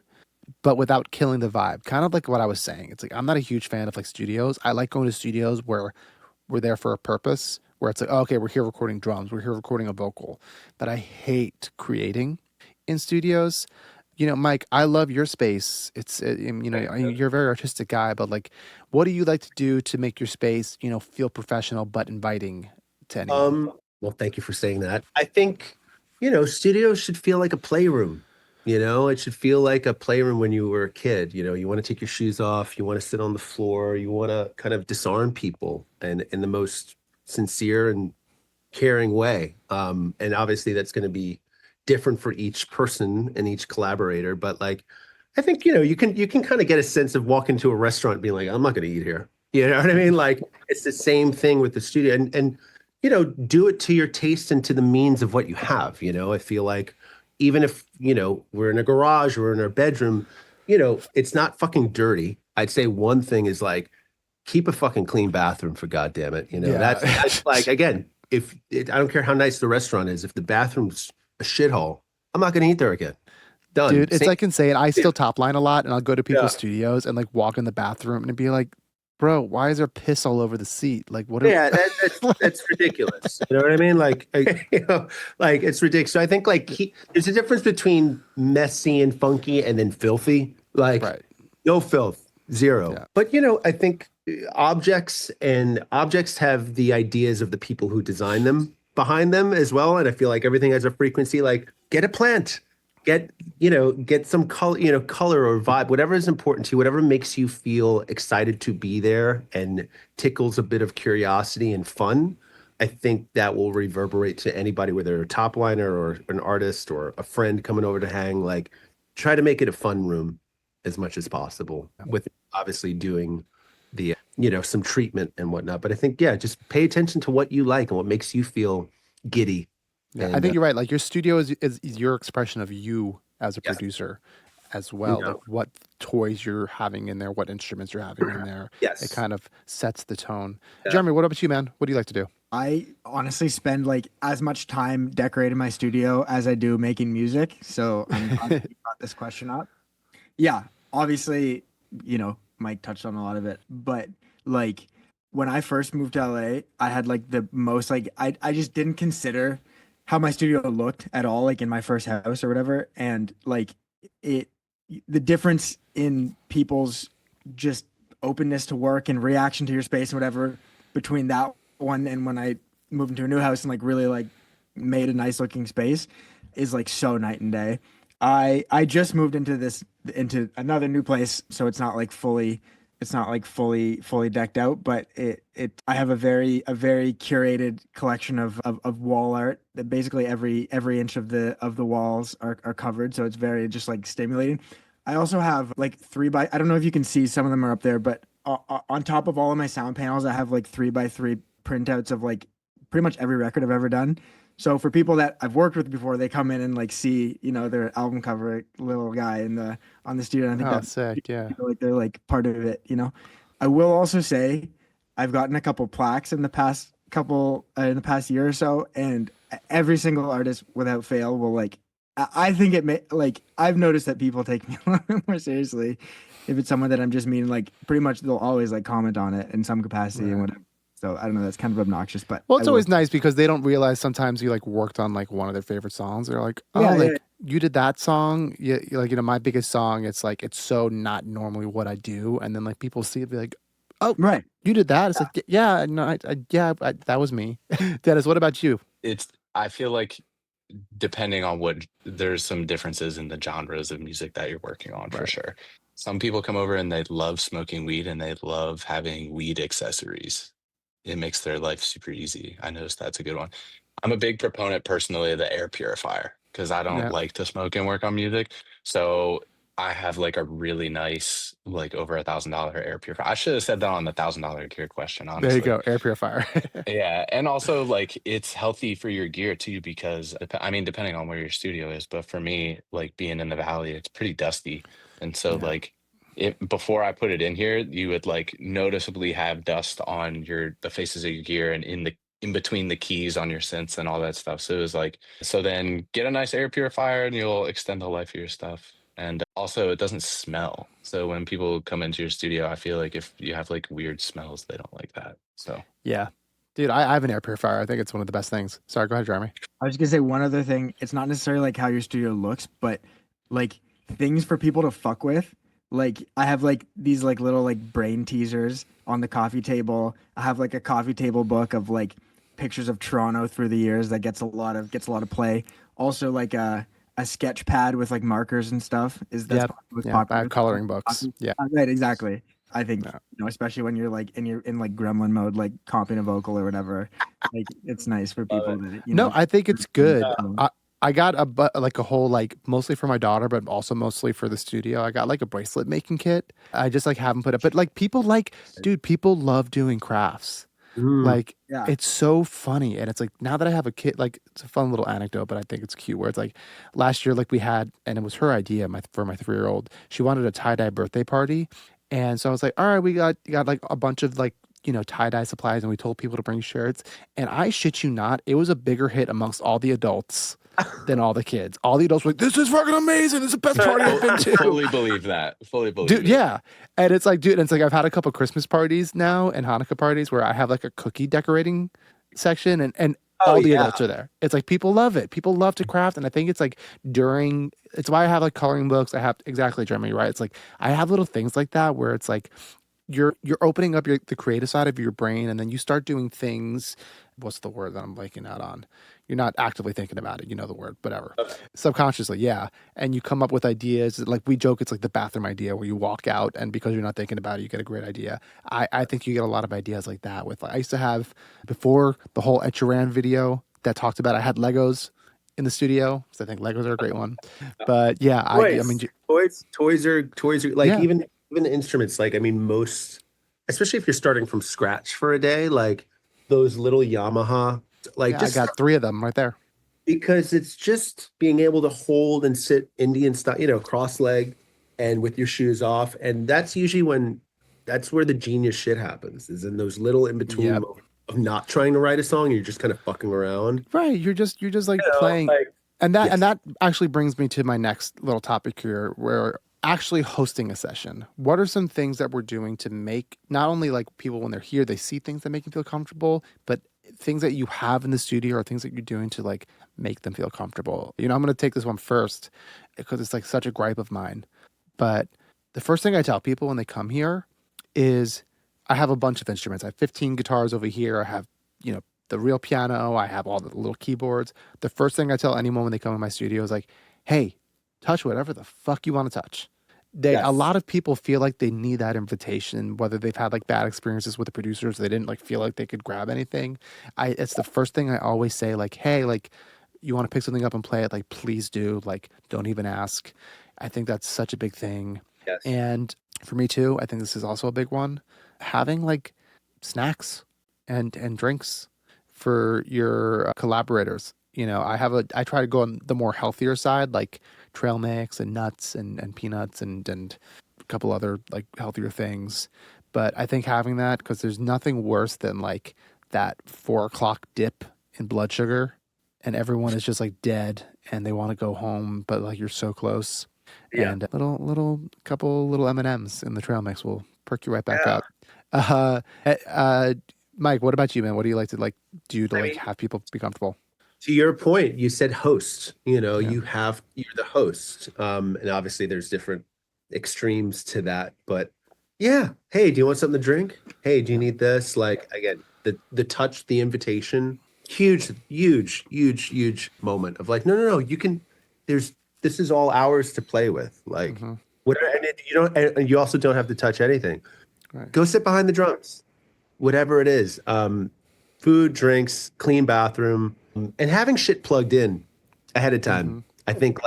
but without killing the vibe? Kind of like what I was saying. It's like, I'm not a huge fan of like studios. I like going to studios where we're there for a purpose, where it's like, oh, okay, we're here recording drums, we're here recording a vocal. But I hate creating in studios. Mike, I love your space. You're a very artistic guy, but like, what do you like to do to make your space, feel professional but inviting to anyone? Well, thank you for saying that. I think, studios should feel like a playroom. It should feel like a playroom when you were a kid. You want to take your shoes off, you want to sit on the floor, you want to kind of disarm people and in the most sincere and caring way. And obviously that's going to be different for each person and each collaborator. But like, I think, you can kind of get a sense of walking to a restaurant and being like, I'm not going to eat here. You know what I mean? Like it's the same thing with the studio and do it to your taste and to the means of what you have. I feel like even if, we're in a garage or in our bedroom, it's not fucking dirty. I'd say one thing is like, keep a fucking clean bathroom for goddamn it. That's like, again, I don't care how nice the restaurant is. If the bathroom's a shithole, I'm not going to eat there again. Done. Dude, it's like insane. I still top line a lot and I'll go to people's studios and like walk in the bathroom and be like, bro, why is there piss all over the seat? Like, what? That's ridiculous. You know what I mean? Like, like it's ridiculous. So I think like there's a difference between messy and funky and then filthy. Like, no filth, zero. Yeah. But I think objects have the ideas of the people who design them behind them as well. And I feel like everything has a frequency. Like, get a plant. Get some color, color or vibe, whatever is important to you, whatever makes you feel excited to be there and tickles a bit of curiosity and fun. I think that will reverberate to anybody, whether a top liner or an artist or a friend coming over to hang. Like, try to make it a fun room as much as possible with obviously doing the, some treatment and whatnot. But I think, just pay attention to what you like and what makes you feel giddy. Yeah, I think you're right. Like your studio is your expression of you as a producer as well. Like what toys you're having in there, what instruments you're having in there. Yes. It kind of sets the tone. Yeah. Jeremy, what about you, man? What do you like to do? I honestly spend like as much time decorating my studio as I do making music. So I'm glad you brought this question up. Yeah, obviously, Mike touched on a lot of it, but like when I first moved to LA, I had like the most like I just didn't consider how my studio looked at all, like in my first house or whatever. And like the difference in people's just openness to work and reaction to your space and whatever between that one and when I moved into a new house and like really like made a nice looking space is like so night and day. I just moved into another new place, so it's not like fully decked out, but I have a very curated collection of wall art that basically every inch of the walls are covered, so it's very just like stimulating. I also have like I don't know if you can see, some of them are up there, but on top of all of my sound panels, I have like 3x3 printouts of like pretty much every record I've ever done. So for people that I've worked with before, they come in and like see, their album cover, little guy on the studio. And I think that's sick. Yeah. Like they're like part of it, I will also say I've gotten a couple plaques in the past year or so, and every single artist without fail will like, I think it may like, I've noticed that people take me a little bit more seriously if it's someone that I'm just meeting, like pretty much they'll always like comment on it in some capacity and whatever. So I don't know, that's kind of obnoxious, but it's always nice because they don't realize sometimes you like worked on like one of their favorite songs. They're like, you did that song. Yeah, like my biggest song. It's like it's so not normally what I do, and then like people see it, be like, oh, right, you did that. It's like, yeah, no, that was me. Dennis, what about you? I feel like depending on there's some differences in the genres of music that you're working on for sure. Some people come over and they love smoking weed and they love having weed accessories. It makes their life super easy. I noticed that's a good one. I'm a big proponent personally of the air purifier because I don't like to smoke and work on music. So I have like a really nice, like over $1,000 air purifier. I should have said that on the $1,000 gear question, honestly. There you go, air purifier. Yeah. And also like it's healthy for your gear too, because depending on where your studio is, but for me, like being in the Valley, it's pretty dusty. And so like, before I put it in here, you would like noticeably have dust on the faces of your gear and in between the keys on your synths and all that stuff. So it was like, so then get a nice air purifier and you'll extend the life of your stuff. And also it doesn't smell. So when people come into your studio, I feel like if you have like weird smells, they don't like that. So yeah. Dude, I have an air purifier. I think it's one of the best things. Sorry, go ahead, Jeremy. I was gonna say one other thing. It's not necessarily like how your studio looks, but like things for people to fuck with. Like I have like these like little like brain teasers on the coffee table. I have like a coffee table book of like pictures of Toronto through the years that gets a lot of play. Also like a sketch pad with like markers and stuff is that's Yep. was Yeah. I popular. have coloring books. Yeah. Right, exactly. I think Yeah. especially when you're in like gremlin mode, like comping a vocal or whatever. Like it's nice for people that No, I think it's good. Um, I got like a whole like mostly for my daughter, but also mostly for the studio. I got like a bracelet making kit. I just like haven't put it, but like people like, dude, people love doing crafts. Like Yeah. it's so funny, and it's like now that I have a kid, like it's a fun little anecdote, but I think it's cute. Where it's like last year, like we had, and it was her idea, for my 3-year-old. She wanted a tie-dye birthday party, and so I was like, all right, we got like a bunch of like tie-dye supplies, and we told people to bring shirts. And I shit you not, it was a bigger hit amongst all the adults than all the kids. All the adults were like, "This is fucking amazing! This is the best party I've been to." Fully believe that. Fully believe Dude, it. yeah. And it's like, dude, and it's like I've had a couple Christmas parties now and Hanukkah parties where I have like a cookie decorating section, and all the adults are there. It's like people love it. People love to craft. And I think it's like it's why I have like coloring books. I have exactly, Jeremy, right? It's like I have little things like that where it's like you're opening up the creative side of your brain, and then you start doing things. What's the word that I'm blanking out on? You're not actively thinking about it, the word, whatever. Okay. Subconsciously, yeah. And you come up with ideas. Like we joke, it's like the bathroom idea where you walk out and because you're not thinking about it, you get a great idea. I think you get a lot of ideas like that with I used to have before the whole Etcheran video that talked about I had Legos in the studio. So I think Legos are a great one. But yeah, I mean toys are like yeah. even instruments, like I mean most, especially if you're starting from scratch for a day, like those little Yamaha, like I got 3 of them right there. Because it's just being able to hold and sit Indian style, cross-legged and with your shoes off. And that's usually that's where the genius shit happens, is in those little in between moments of not trying to write a song. You're just kind of fucking around. Right. You're just like playing. And that actually brings me to my next little topic here, where actually hosting a session. What are some things that we're doing to make not only like people when they're here, they see things that make them feel comfortable, but things that you have in the studio or things that you're doing to like make them feel comfortable? I'm going to take this one first because it's like such a gripe of mine. But the first thing I tell people when they come here is I have a bunch of instruments. I have 15 guitars over here. I have, the real piano. I have all the little keyboards. The first thing I tell anyone when they come in my studio is like, hey, touch whatever the fuck you want to touch. A lot of people feel like they need that invitation, whether they've had like bad experiences with the producers, they didn't like feel like they could grab anything. It's the first thing I always say, like, hey, like you want to pick something up and play it, like please do, like don't even ask. I think that's such a big thing. Yes. And for me too, I think this is also a big one. Having like snacks and drinks for your collaborators. I try to go on the more healthier side, like trail mix and nuts and peanuts and a couple other like healthier things. But I think having that, because there's nothing worse than like that 4:00 dip in blood sugar and everyone is just like dead and they want to go home, but like you're so close. Yeah. And couple little M&Ms in the trail mix will perk you right back up. Mike, what about you, man? What do you like to like do to have people be comfortable? To your point, you said host. You're the host. And obviously there's different extremes to that. But yeah, hey, do you want something to drink? Hey, do you need this? Like again, the touch, the invitation, huge moment of like, no, you can. This is all ours to play with. Like whatever, and you also don't have to touch anything. Right. Go sit behind the drums. Whatever it is, food, drinks, clean bathroom, and having shit plugged in ahead of time. I think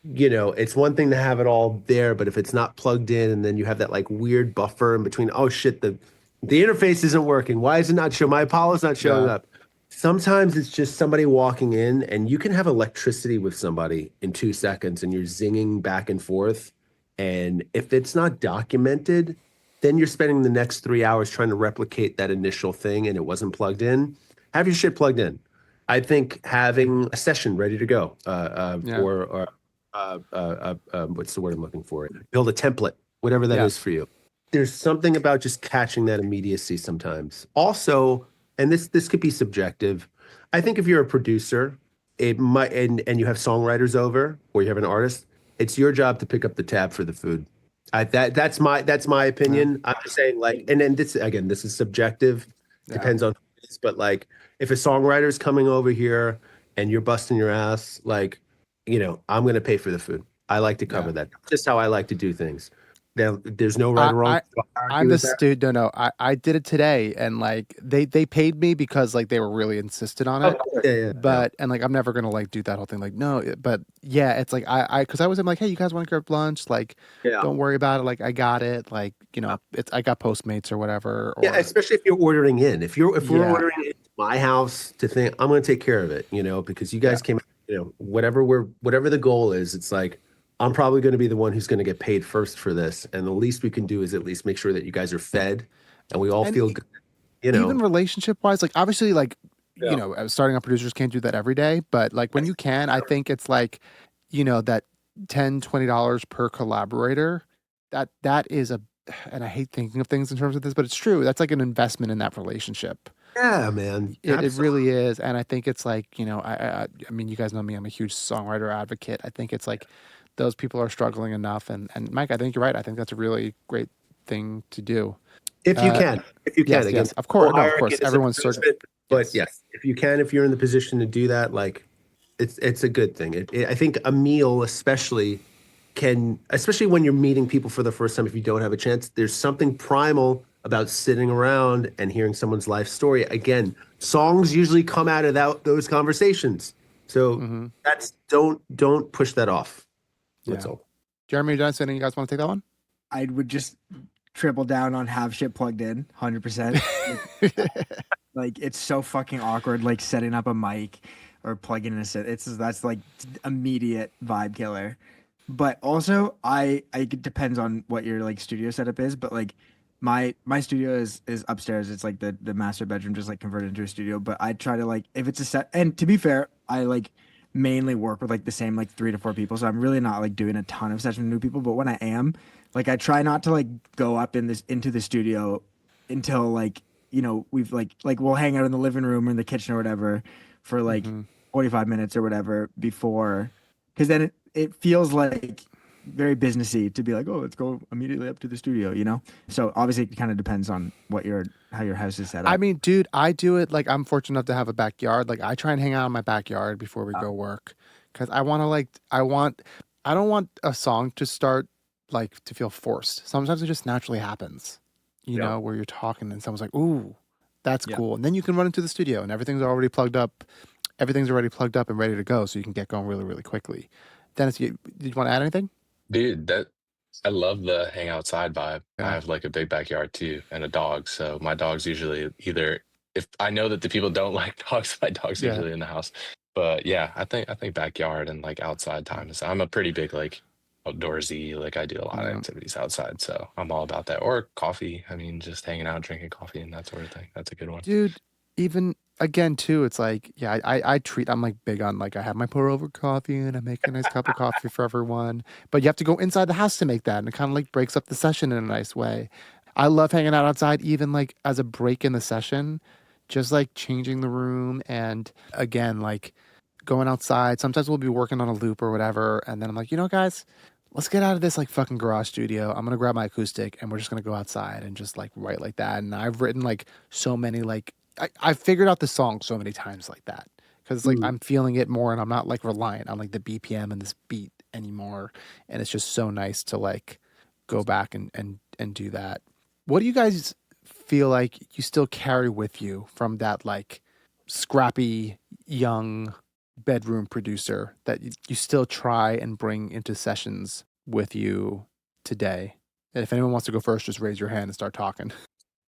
it's one thing to have it all there, but if it's not plugged in and then you have that like weird buffer in between, oh shit, the interface isn't working. Why is it not showing? My Apollo's not showing up. Sometimes it's just somebody walking in and you can have electricity with somebody in 2 seconds and you're zinging back and forth. And if it's not documented, then you're spending the next 3 hours trying to replicate that initial thing and it wasn't plugged in. Have your shit plugged in. I think having a session ready to go or what's the word I'm looking for? Build a template, whatever that is for you. There's something about just catching that immediacy sometimes. Also, and this could be subjective. I think if you're a producer, it might and you have songwriters over or you have an artist, it's your job to pick up the tab for the food. That's my opinion. I'm just saying, like, and then this is subjective, depends on who it is, but like if a songwriter's coming over here and you're busting your ass, like, I'm gonna pay for the food. I like to cover that. Just how I like to do things. There's no right or wrong. I'm the dude. No, I did it today, and like they paid me because like they were really insistent on it. But and like I'm never gonna like do that whole thing. Like no, but yeah, it's like because I was like, hey, you guys want to grab lunch? Like, don't worry about it. Like I got it. Like I got Postmates or whatever. Or, especially if you're ordering in. If we're ordering in to my house to think I'm gonna take care of it, because you guys came, whatever the goal is, it's like. I'm probably going to be the one who's going to get paid first for this. And the least we can do is at least make sure that you guys are fed and we all feel good. Even relationship wise, like obviously like, starting up producers can't do that every day. But like when you can, I think it's like, that $10, $20 per collaborator, that is and I hate thinking of things in terms of this, but it's true. That's like an investment in that relationship. Yeah, man. It really is. And I think it's like, I mean, you guys know me, I'm a huge songwriter advocate. I think it's like, those people are struggling enough. And Mike, I think you're right. I think that's a really great thing to do. If you can, yes, again, yes, of course, no, of course, everyone's searching. But yes, if you can, if you're in the position to do that, like it's a good thing. I think a meal, especially when you're meeting people for the first time, if you don't have a chance, there's something primal about sitting around and hearing someone's life story. Again, songs usually come out of those conversations. So that's don't push that off. That's all. Jeremy, Johnson, you guys want to take that one? I would just triple down on have shit plugged in 100%. Like it's so fucking awkward, like setting up a mic or plugging in a set. That's like immediate vibe killer. But also it depends on what your like studio setup is, but like my studio is upstairs. It's like the master bedroom just like converted into a studio, but I try to like if it's a set, and to be fair, I like mainly work with like the same like 3 to 4 people, so I'm really not like doing a ton of sessions with new people. But when I am, like I try not to like go up into the studio until like we've like we'll hang out in the living room or in the kitchen or whatever for like 45 minutes or whatever before, because then it feels like very businessy to be like, oh, let's go immediately up to the studio, So obviously it kind of depends on how your house is set up. I mean, dude, I do it like I'm fortunate enough to have a backyard. Like I try and hang out in my backyard before we go work, because I want to I don't want a song to start like to feel forced. Sometimes it just naturally happens, where you're talking and someone's like, ooh, that's cool. And then you can run into the studio and everything's already plugged up. Everything's already plugged up and ready to go. So you can get going really, really quickly. Dennis, did you want to add anything? Dude, I love the hang outside vibe. I have like a big backyard too and a dog. So my dog's usually if I know that the people don't like dogs, my dog's usually in the house. But yeah, I think backyard and like outside time I'm a pretty big like outdoorsy, like I do a lot of activities outside. So I'm all about that. Or coffee. I mean, just hanging out, drinking coffee and that sort of thing. That's a good one. Dude, even again too, it's like, I'm like big on like I have my pour over coffee and I make a nice cup of coffee for everyone. But you have to go inside the house to make that, and it kind of like breaks up the session in a nice way. I love hanging out outside, even like as a break in the session, just like changing the room. And again, like going outside. Sometimes we'll be working on a loop or whatever, and then I'm like, guys, let's get out of this like fucking garage studio. I'm gonna grab my acoustic and we're just gonna go outside and just like write like that. And I've written like so many like I figured out the song so many times like that, because like I'm feeling it more and I'm not like reliant on like the BPM and this beat anymore. And it's just so nice to like go back and do that. What do you guys feel like you still carry with you from that like scrappy young bedroom producer that you still try and bring into sessions with you today? And if anyone wants to go first, just raise your hand and start talking.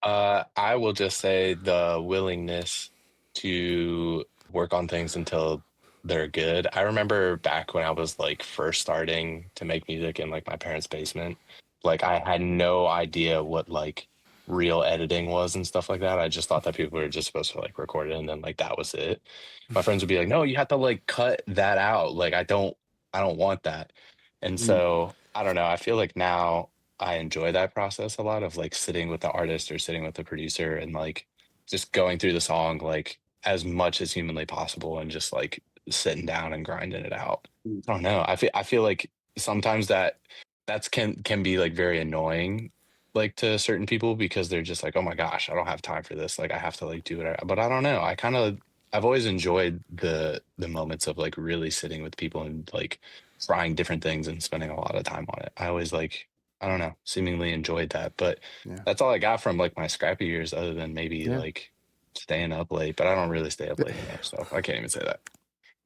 I will just say the willingness to work on things until they're good. I remember back when I was like first starting to make music in like my parents' basement, like I had no idea what like real editing was and stuff like that. I just thought that people were just supposed to like record it and then like that was it. My friends would be like, no, you have to like cut that out. Like I don't want that. And so I don't know. I feel like now I enjoy that process a lot of like sitting with the artist or sitting with the producer and like just going through the song like as much as humanly possible and just like sitting down and grinding it out. I don't know. I feel like sometimes that's can be like very annoying, like to certain people, because they're just like, oh my gosh, I don't have time for this. Like I have to like do it. But I don't know. I've always enjoyed the moments of like really sitting with people and like trying different things and spending a lot of time on it. I always like, I don't know, seemingly enjoyed that. But Yeah. that's all I got from like my scrappy years, other than maybe Yeah. like staying up late. But I don't really stay up late anymore, so I can't even say that.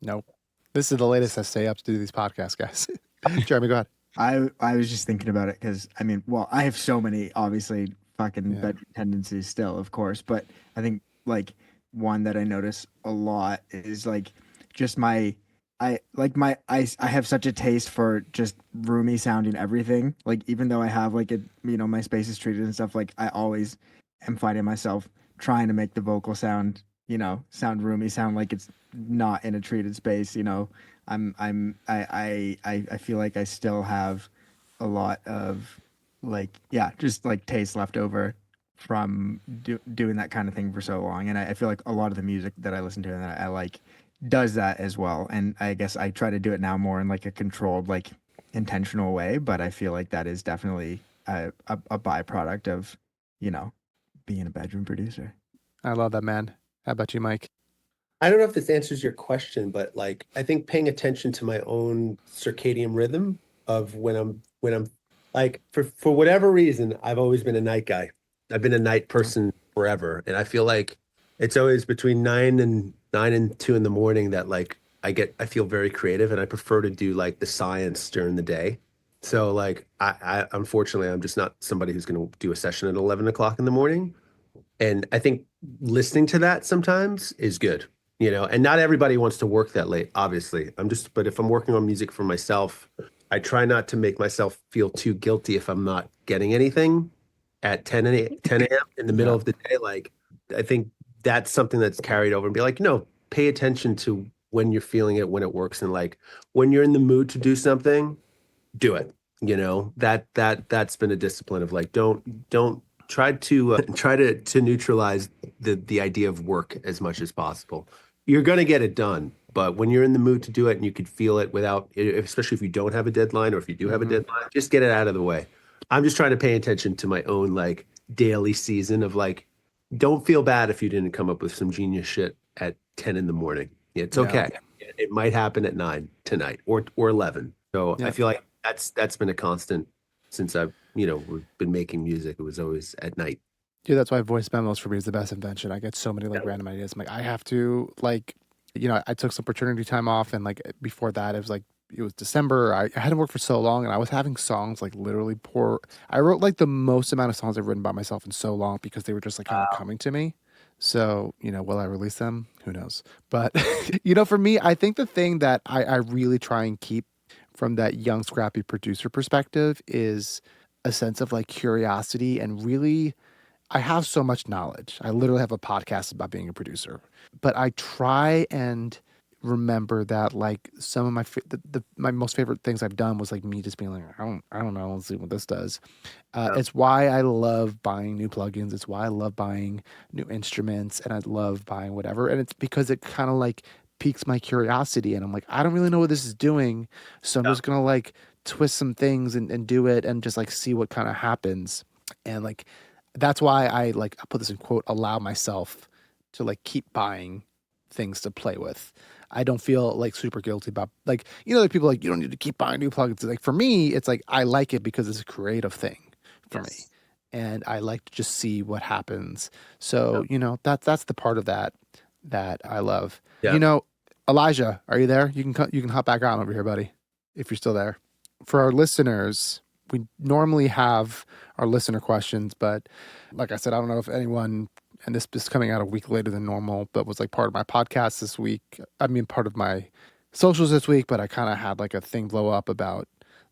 Nope. This is the latest I stay up to do these podcasts, guys. Jeremy, go ahead. I was just thinking about it because I mean, well, I have so many obviously fucking Yeah. bedroom tendencies still, of course, but I think like one that I notice a lot is like just I have such a taste for just roomy sounding everything. Like even though I have like a my space is treated and stuff, like I always am finding myself trying to make the vocal sound, sound roomy, sound like it's not in a treated space. I feel like I still have a lot of like yeah, just like taste left over from doing that kind of thing for so long, and I feel like a lot of the music that I listen to and that I like does that as well. And I guess I try to do it now more in like a controlled, like intentional way, but I feel like that is definitely a byproduct of you know being a bedroom producer. I love that, man. How about you, Mike? I don't know if this answers your question, but like I think paying attention to my own circadian rhythm of when I'm like for whatever reason, I've always been a night guy. I've been a night person forever. And I feel like it's always between 9 and 2 in the morning that like I feel very creative, and I prefer to do like the science during the day. So like I unfortunately I'm just not somebody who's gonna do a session at 11 o'clock in the morning. And I think listening to that sometimes is good, and not everybody wants to work that late, obviously. But if I'm working on music for myself, I try not to make myself feel too guilty if I'm not getting anything at 10 a.m. in the middle Yeah. of the day. Like, I think that's something that's carried over, and be like, no, pay attention to when you're feeling it, when it works. And like, when you're in the mood to do something, do it. That's been a discipline of like, don't try to neutralize the idea of work as much as possible. You're going to get it done, but when you're in the mood to do it and you could feel it without, especially if you don't have a deadline, or if you do have a deadline, just get it out of the way. I'm just trying to pay attention to my own like daily season of like, don't feel bad if you didn't come up with some genius shit at 10 in the morning. It's Yeah. okay. It might happen at 9 tonight or 11. So Yeah. I feel like that's been a constant since I've we've been making music. It was always at night. Yeah, that's why voice memos for me is the best invention. I get so many like random ideas. I'm like, I have to like, I took some paternity time off, and like before that, it was December. I hadn't worked for so long, and I was having songs like literally pour. I wrote like the most amount of songs I've written by myself in so long, because they were just like kind of coming to me. So, will I release them? Who knows? But, for me, I think the thing that I really try and keep from that young, scrappy producer perspective is a sense of like curiosity, and really, I have so much knowledge. I literally have a podcast about being a producer, but I try and remember that like some of my most favorite things I've done was like me just being like, I don't know, let's see what this does. It's why I love buying new plugins. It's why I love buying new instruments, and I love buying whatever. And it's because it kind of like piques my curiosity, and I'm like, I don't really know what this is doing, so I'm just gonna like twist some things and do it, and just like see what kind of happens. And like that's why I put this in quote, allow myself to like keep buying things to play with. I don't feel like super guilty about like, like people like, you don't need to keep buying new plugins. Like for me, it's like I like it because it's a creative thing for me. And I like to just see what happens. So, that's the part of that I love. Yeah. Elijah, are you there? You can hop back on over here, buddy, if you're still there. For our listeners, we normally have our listener questions, but like I said, I don't know if anyone, and this is coming out a week later than normal, but was like part of my podcast this week. I mean, part of my socials this week, but I kind of had like a thing blow up about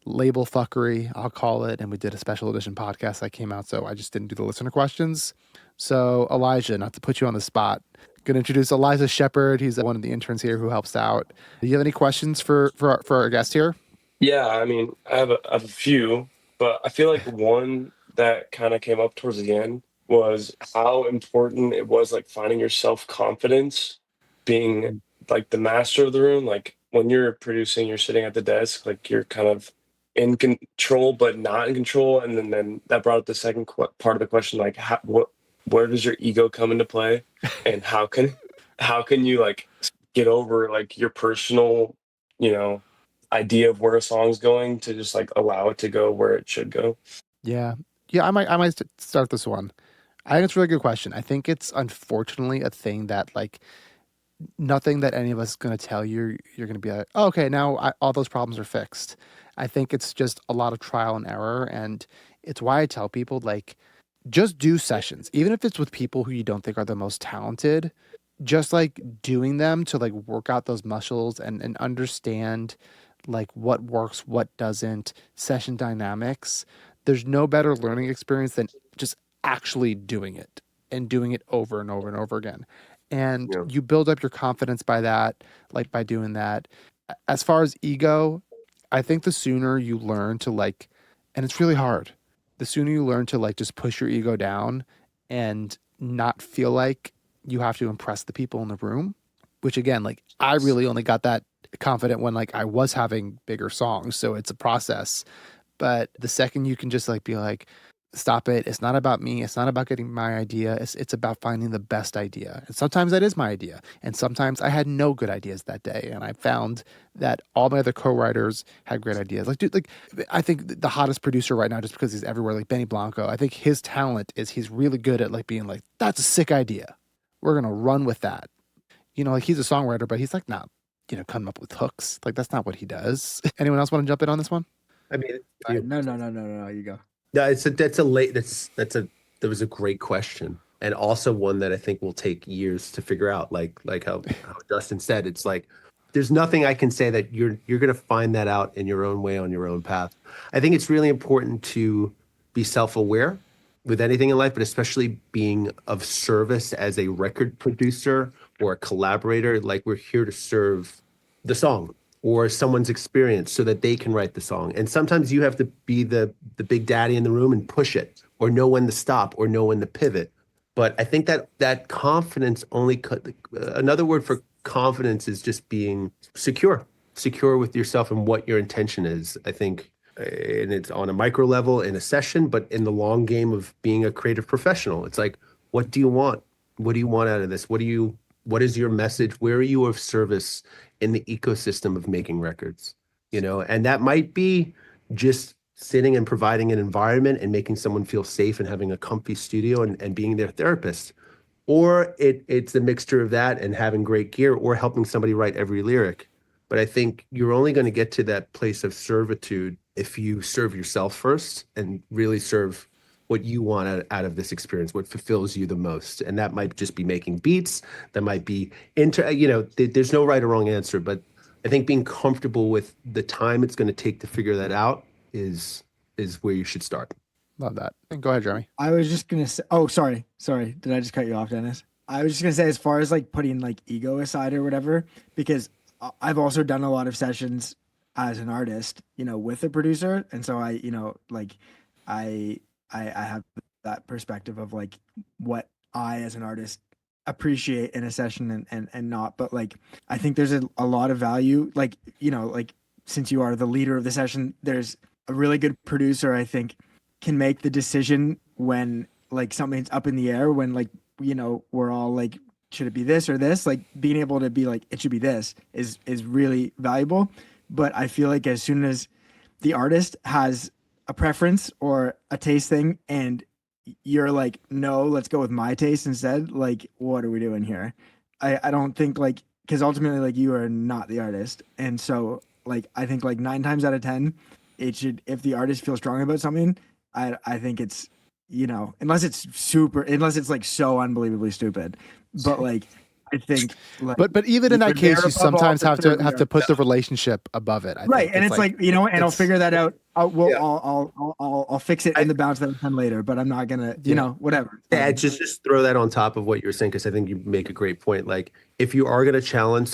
label fuckery, I'll call it. And we did a special edition podcast that came out. So I just didn't do the listener questions. So Elijah, not to put you on the spot, going to introduce Elijah Shepard. He's one of the interns here who helps out. Do you have any questions for our guest here? Yeah, I mean, I have a few, but I feel like one that kind of came up towards the end was how important it was, like finding your self-confidence, being like the master of the room. Like when you're producing, you're sitting at the desk, like you're kind of in control but not in control, and then that brought up the second part of the question, like where does your ego come into play, and how can you like get over like your personal, you know, idea of where a song's going to just like allow it to go where it should go. Yeah. Yeah, I might start this one. I think it's a really good question. I think it's unfortunately a thing that like nothing that any of us is going to tell you, you're going to be like, oh, okay, now all those problems are fixed. I think it's just a lot of trial and error. And it's why I tell people, like, just do sessions, even if it's with people who you don't think are the most talented, just like doing them to like work out those muscles and understand like what works, what doesn't, session dynamics. There's no better learning experience than just actually doing it and doing it over and over and over again. And Yeah. you build up your confidence by that, like by doing that. As far as ego, I think the sooner you learn to like, and it's really hard, the sooner you learn to like just push your ego down and not feel like you have to impress the people in the room, which again, like I really only got that confident when like I was having bigger songs. So it's a process. But the second you can just like be like, stop it. It's not about me. It's not about getting my idea. It's about finding the best idea. And sometimes that is my idea. And sometimes I had no good ideas that day. And I found that all my other co-writers had great ideas. Like, dude, like I think the hottest producer right now, just because he's everywhere, like Benny Blanco, I think his talent is he's really good at like being like, that's a sick idea. We're going to run with that. You know, like he's a songwriter, but he's like not, you know, coming up with hooks. Like that's not what he does. Anyone else want to jump in on this one? I mean, No, you go. no, that was a great question, and also one that I think will take years to figure out. Like how Justin said, it's like there's nothing I can say that you're going to find that out in your own way on your own path. I think it's really important to be self-aware with anything in life, but especially being of service as a record producer or a collaborator. Like we're here to serve the song or someone's experience so that they can write the song. And sometimes you have to be the big daddy in the room and push it, or know when to stop, or know when to pivot. But I think that confidence another word for confidence is just being secure with yourself and what your intention is. I think, and it's on a micro level in a session, but in the long game of being a creative professional, it's like, what do you want? What do you want out of this? What is your message? Where are you of service in the ecosystem of making records? You know, and that might be just sitting and providing an environment and making someone feel safe and having a comfy studio and being their therapist. Or it's a mixture of that and having great gear or helping somebody write every lyric. But I think you're only going to get to that place of servitude if you serve yourself first and really serve what you want out of this experience, what fulfills you the most. And that might just be making beats. That might be there's no right or wrong answer, but I think being comfortable with the time it's going to take to figure that out is where you should start. Love that. And go ahead, Jeremy. I was just gonna say. Oh, sorry. Did I just cut you off, Dennis? I was just gonna say, as far as like putting like ego aside or whatever, because I've also done a lot of sessions as an artist, you know, with a producer, and so I, you know, like I have that perspective of like what I as an artist appreciate in a session and not. But like I think there's a lot of value, like, you know, like since you are the leader of the session, there's a really good producer, I think, can make the decision when like something's up in the air, when like, you know, we're all like, should it be this or this? Like being able to be like, it should be this is really valuable. But I feel like as soon as the artist has a preference or a taste thing and you're like, no, let's go with my taste instead, like, what are we doing here? I don't think like, because ultimately like you are not the artist. And so like, I think like 9 times out of 10, it should, if the artist feels strong about something, I think it's, you know, unless it's like so unbelievably stupid, but like I think like, but even in that case you sometimes have to put the relationship above it, I right think. And it's like, you know, and I'll figure that out. I'll fix it in the bounce that I'm later, but I'm not gonna, you know, whatever. Yeah, just throw that on top of what you're saying, because I think you make a great point. Like if you are going to challenge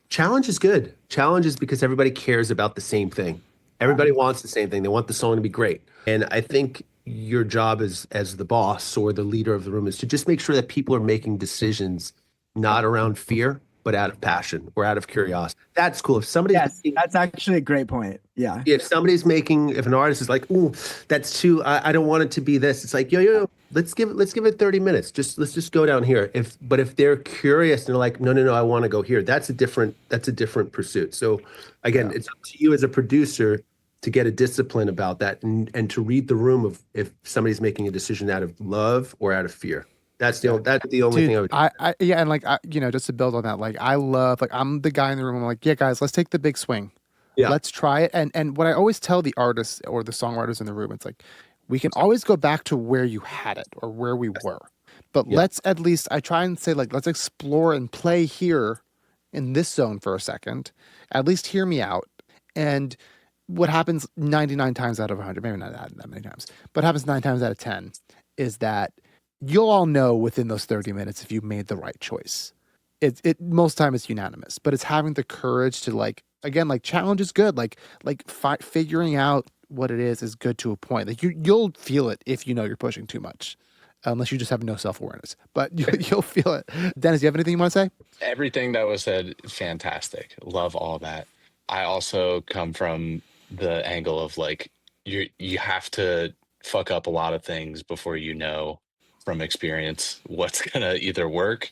challenge is good. Challenge is because everybody cares about the same thing. Everybody wants the same thing. They want the song to be great. And I think your job as the boss or the leader of the room is to just make sure that people are making decisions not around fear, but out of passion or out of curiosity. That's cool. If somebody's Yes, that's actually a great point. Yeah. if somebody's making, if an artist is like, "Ooh, that's too, I don't want it to be this," it's like, yo, let's give it 30 minutes. Let's just go down here. But if they're curious and they're like, no, I want to go here, that's a different pursuit. So again, it's up to you as a producer to get a discipline about that and to read the room of if somebody's making a decision out of love or out of fear. That's the only thing I would. Yeah, and like just to build on that, like I love, like I'm the guy in the room. I'm like, yeah, guys, let's take the big swing. Yeah. Let's try it. And what I always tell the artists or the songwriters in the room, it's like, we can always go back to where you had it or where we were. But let's at least, I try and say, like, let's explore and play here in this zone for a second. At least hear me out. And what happens 99 times out of 100, maybe not that many times, but happens 9 times out of 10 is that you'll all know within those 30 minutes if you made the right choice. It most time it's unanimous, but it's having the courage to, like, again, like, challenge is good. Like figuring out what it is good to a point. Like you'll feel it if you know you're pushing too much, unless you just have no self-awareness. But you'll feel it. Dennis, you have anything you want to say? Everything that was said, fantastic. Love all that. I also come from the angle of like you have to fuck up a lot of things before you know from experience what's gonna either work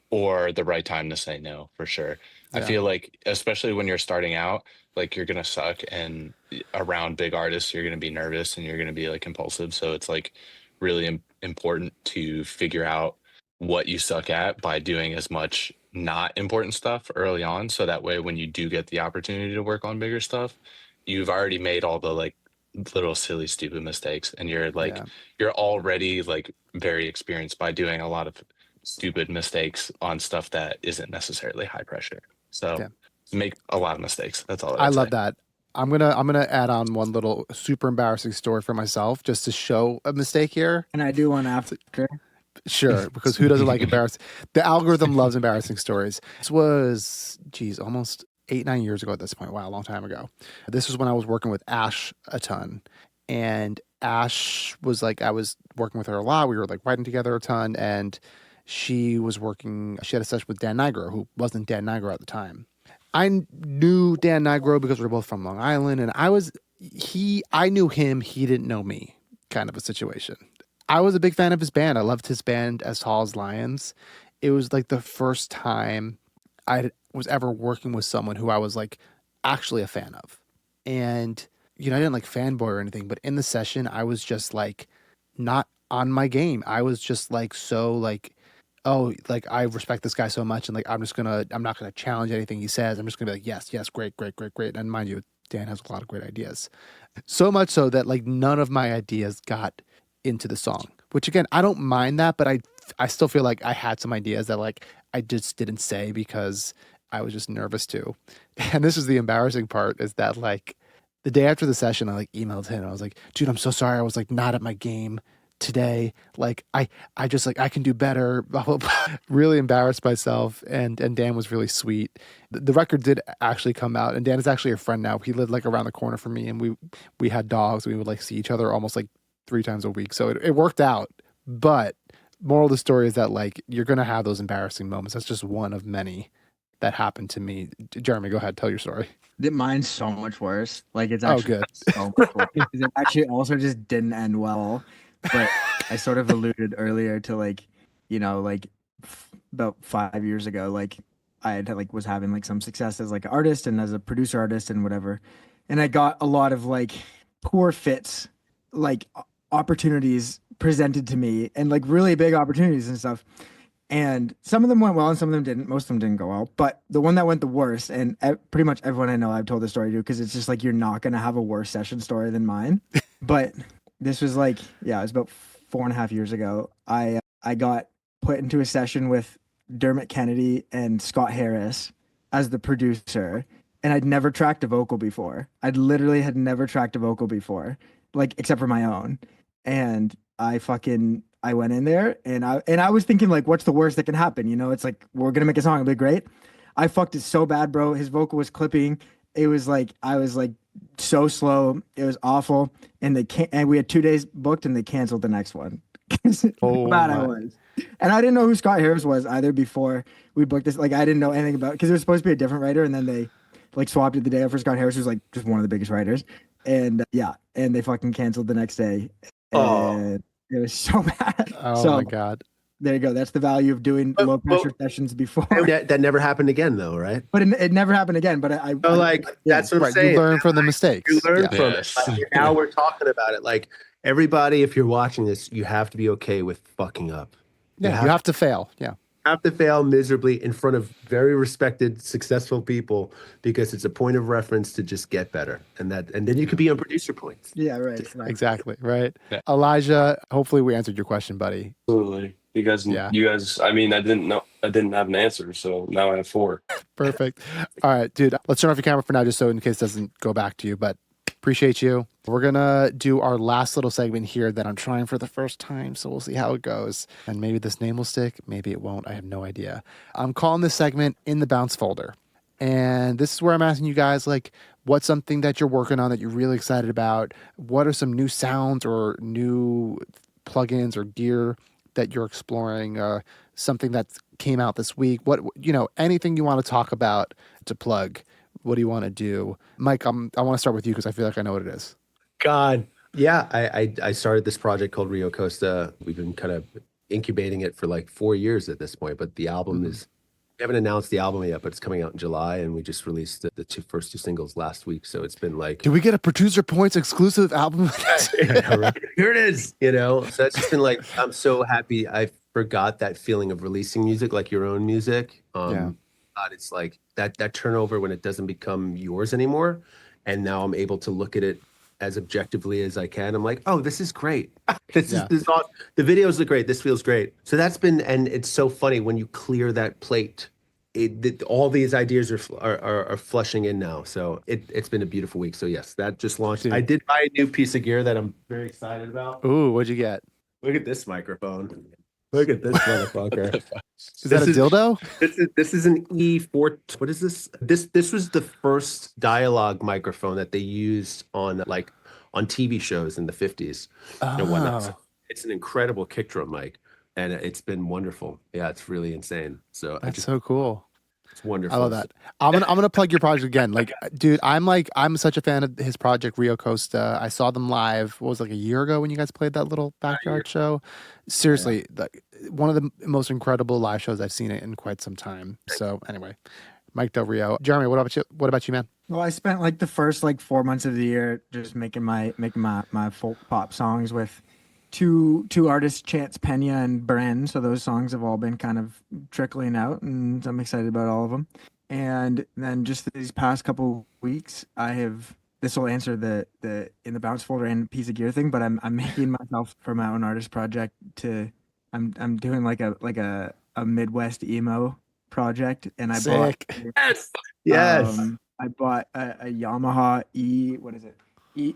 or the right time to say no, for sure. I feel like, especially when you're starting out, like you're gonna suck, and around big artists, you're gonna be nervous and you're gonna be like impulsive. So it's like really important to figure out what you suck at by doing as much not important stuff early on. So that way, when you do get the opportunity to work on bigger stuff, you've already made all the like little silly, stupid mistakes, and you're like, you're already like very experienced by doing a lot of stupid mistakes on stuff that isn't necessarily high pressure. So make a lot of mistakes. That's all I love that. I'm gonna add on one little super embarrassing story for myself just to show a mistake here. And I do one after. Sure, because who doesn't like embarrassing? The algorithm loves embarrassing stories. This was, almost 8-9 years ago at this point. Wow, a long time ago. This was when I was working with Ash a ton. And Ash was like, I was working with her a lot. We were like writing together a ton. And she had a session with Dan Nigro, who wasn't Dan Nigro at the time. I knew Dan Nigro because we were both from Long Island. And I knew him, he didn't know me, kind of a situation. I was a big fan of his band. I loved his band, As Tall as Lions. It was like the first time I was ever working with someone who I was like actually a fan of. And, I didn't like fanboy or anything, but in the session, I was just like not on my game. I was just like, so like, oh, like I respect this guy so much. And like, I'm not going to challenge anything he says. I'm just going to be like, yes, great. And mind you, Dan has a lot of great ideas. So much so that like none of my ideas got into the song, which again, I don't mind that, but I still feel like I had some ideas that like I just didn't say because I was just nervous to. And this is the embarrassing part, is that like the day after the session, I like emailed him. I was like, dude, I'm so sorry. I was like not at my game today. Like I just like, I can do better. Blah, blah, blah. Really embarrassed myself. And Dan was really sweet. The record did actually come out, and Dan is actually a friend now. He lived like around the corner from me, and we had dogs. We would like see each other almost like 3 times a week. So it worked out. But moral of the story is that like you're going to have those embarrassing moments. That's just one of many that happened to me. Jeremy, go ahead. Tell your story. Mine's so much worse. Like it's actually good. So much worse. It actually also just didn't end well. But I sort of alluded earlier to like, about 5 years ago, like I had like was having like some success as like an artist and as a producer artist and whatever. And I got a lot of like poor fits, like opportunities presented to me, and like really big opportunities and stuff. And some of them went well and some of them didn't. Most of them didn't go well. But the one that went the worst, and pretty much everyone I know I've told the story to, because it's just like you're not going to have a worse session story than mine. But this was like, it was about 4.5 years ago. I got put into a session with Dermot Kennedy and Scott Harris as the producer. And I'd never tracked a vocal before. I'd literally had never tracked a vocal before, like except for my own. And I went in there and I was thinking like, what's the worst that can happen? It's like, we're going to make a song. It'll be great. I fucked it so bad, bro. His vocal was clipping. It was like, I was like so slow. It was awful. And we had 2 days booked and they canceled the next one. How bad I was. And I didn't know who Scott Harris was either before we booked this. Like I didn't know anything about because it was supposed to be a different writer, and then they like swapped it the day after Scott Harris, who's like just one of the biggest writers. And yeah, and they fucking canceled the next day. Oh. And it was so bad. Oh So my God. there you go. That's the value of doing But- low pressure sessions before. That never happened again, though, right? But it never happened again. But So, like, that's what I'm Right. saying. You learn from the mistakes. You learn Yeah. from Yes. it. Like, now we're talking about it. Like, everybody, if you're watching this, you have to be okay with fucking up. Yeah. You have to fail. Yeah. Have to fail miserably in front of very respected, successful people because it's a point of reference to just get better, and then you could be on producer points. Yeah, right. Exactly. Right. Yeah. Elijah, hopefully we answered your question, buddy. Absolutely. You guys, I mean, I didn't have an answer, so now I have 4. Perfect. All right, dude, let's turn off your camera for now just so in case it doesn't go back to you, but appreciate you. We're going to do our last little segment here that I'm trying for the first time, so we'll see how it goes. And maybe this name will stick, maybe it won't. I have no idea. I'm calling this segment In the Bounce Folder. And this is where I'm asking you guys, like, what's something that you're working on that you're really excited about? What are some new sounds or new plugins or gear that you're exploring? Something that came out this week? What, anything you want to talk about to plug? What do you want to do? Mike, I want to start with you because I feel like I know what it is. God, yeah, I started this project called Rio Costa. We've been kind of incubating it for like 4 years at this point, but the album is. We haven't announced the album yet, but it's coming out in July, and we just released the first two singles last week. So it's been like, Did we get a Producer Points exclusive album? here it is, So it's just been like, I'm so happy. I forgot that feeling of releasing music, like your own music. Yeah. God, it's like that turnover when it doesn't become yours anymore. And now I'm able to look at it as objectively as I can. I'm like, oh, this is great. This is awesome. The videos look great. This feels great. So that's been, and it's so funny when you clear that plate. All these ideas are flushing in now. So it's been a beautiful week. So yes, that just launched. Dude. I did buy a new piece of gear that I'm very excited about. Ooh, what'd you get? Look at this microphone. Look at this motherfucker. Is that a dildo? This is an E4. What is this? This was the first dialogue microphone that they used on TV shows in the 50s and whatnot. So it's an incredible kick drum mic, and it's been wonderful. Yeah, it's really insane. So That's so cool. It's wonderful. I love that. I'm gonna plug your project again. Like, dude, I'm such a fan of his project Rio Costa. I saw them live. What was it, like a year ago when you guys played that little backyard show? Seriously, one of the most incredible live shows I've seen in quite some time. So anyway, Mike Del Rio. Jeremy, what about you, man? Well, I spent like the first 4 months of the year just making my folk pop songs with two artists, Chance Pena and Bren. So those songs have all been kind of trickling out, and I'm excited about all of them. And then just these past couple weeks, this will answer the In the Bounce Folder and piece of gear thing, but I'm making myself for my own artist project I'm doing like a Midwest emo project, and I Sick. Yes. I bought a Yamaha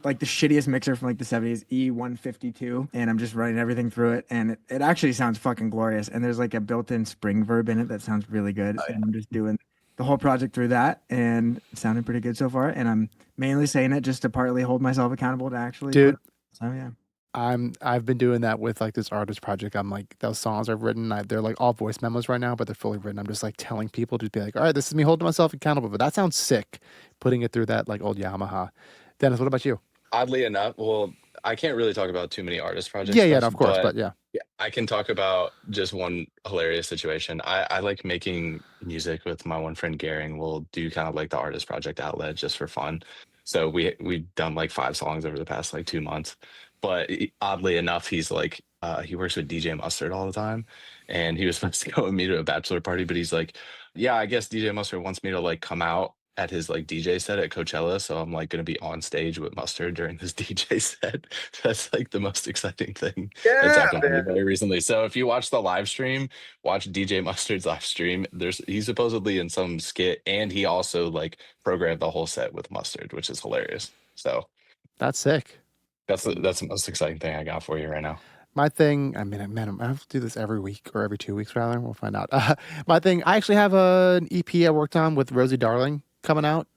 like the shittiest mixer from like the 70s, E152, and I'm just running everything through it, and it actually sounds fucking glorious. And there's like a built-in spring verb in it that sounds really good. And I'm just doing the whole project through that, and it sounded pretty good so far. And I'm mainly saying it just to partly hold myself accountable to actually Dude. So yeah. I've been doing that with like this artist project. I'm like, those songs I've written, they're like all voice memos right now, but they're fully written. I'm just like telling people to be like, all right, this is me holding myself accountable. But that sounds sick, putting it through that like old Yamaha. Dennis, what about you? Oddly enough, well, I can't really talk about too many artist projects. Yeah, of course, but yeah. Yeah, I can talk about just one hilarious situation. I like making music with my one friend Garing. We'll do kind of like the artist project outlet just for fun. So we've done like 5 songs over the past like 2 months. But oddly enough, he's like he works with DJ Mustard all the time, and he was supposed to go with me to a bachelor party, but he's like, yeah, I guess DJ Mustard wants me to like come out at his like DJ set at Coachella, so I'm like going to be on stage with Mustard during his DJ set. That's like the most exciting thing that's happened to me very recently. So if you watch the live stream, watch DJ Mustard's live stream. He's supposedly in some skit, and he also like programmed the whole set with Mustard, which is hilarious. So That's sick. that's the most exciting thing I got for you right now. My thing, I mean, man, I have to do this every week or every 2 weeks rather. We'll find out. My thing, I actually have an EP I worked on with Rosie Darling coming out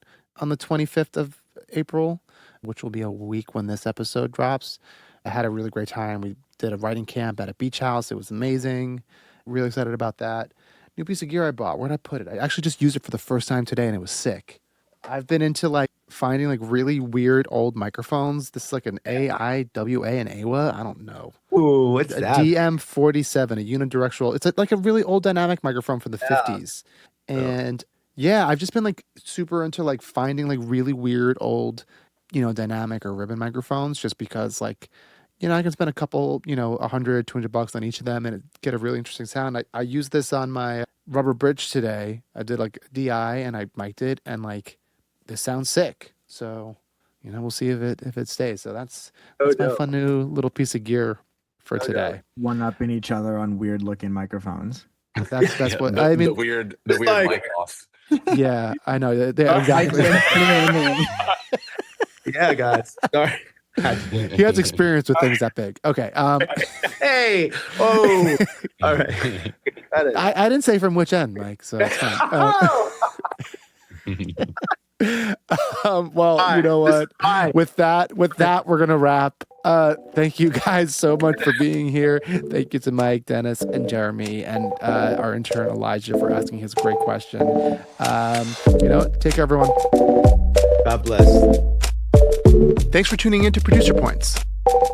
on the 25th of April, which will be a week when this episode drops. I had a really great time. We did a writing camp at a beach house. It was amazing. Really excited about that. New piece of gear I bought. Where'd I put it? I actually just used it for the first time today and it was sick. I've been into like finding like really weird old microphones. This is like an AIWA and AWA. I don't know. Ooh, what's A that? DM47, a unidirectional. It's like a really old dynamic microphone from the 50s. And yeah, I've just been like super into like finding like really weird old, dynamic or ribbon microphones just because like, I can spend a couple, $100, $200 on each of them and get a really interesting sound. I used this on my rubber bridge today. I did like DI and I mic'd it and like this sounds sick. So, we'll see if it stays. So that's my fun new little piece of gear for today. One-upping each other on weird-looking microphones. That's what I mean. The weird like- mic off. Yeah, I know. Exactly. Yeah, guys. Sorry. He has experience with things that big. Okay. Hey. Oh. All right. I didn't say from which end, Mike. So it's fine. Well, you know what? With that, we're gonna wrap. Thank you guys so much for being here. Thank you to Mike, Dennis, and Jeremy, and our intern Elijah for asking his great question. Take care, everyone. God bless. Thanks for tuning in to Producer Points.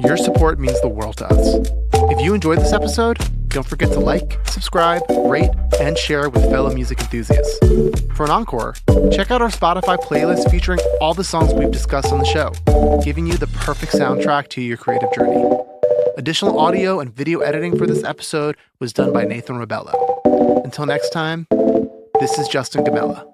Your support means the world to us. If you enjoyed this episode, don't forget to like, subscribe, rate, and share with fellow music enthusiasts. For an encore, check out our Spotify playlist featuring all the songs we've discussed on the show, giving you the perfect soundtrack to your creative journey. Additional audio and video editing for this episode was done by Nathan Rebello. Until next time, this is Justin Gammella.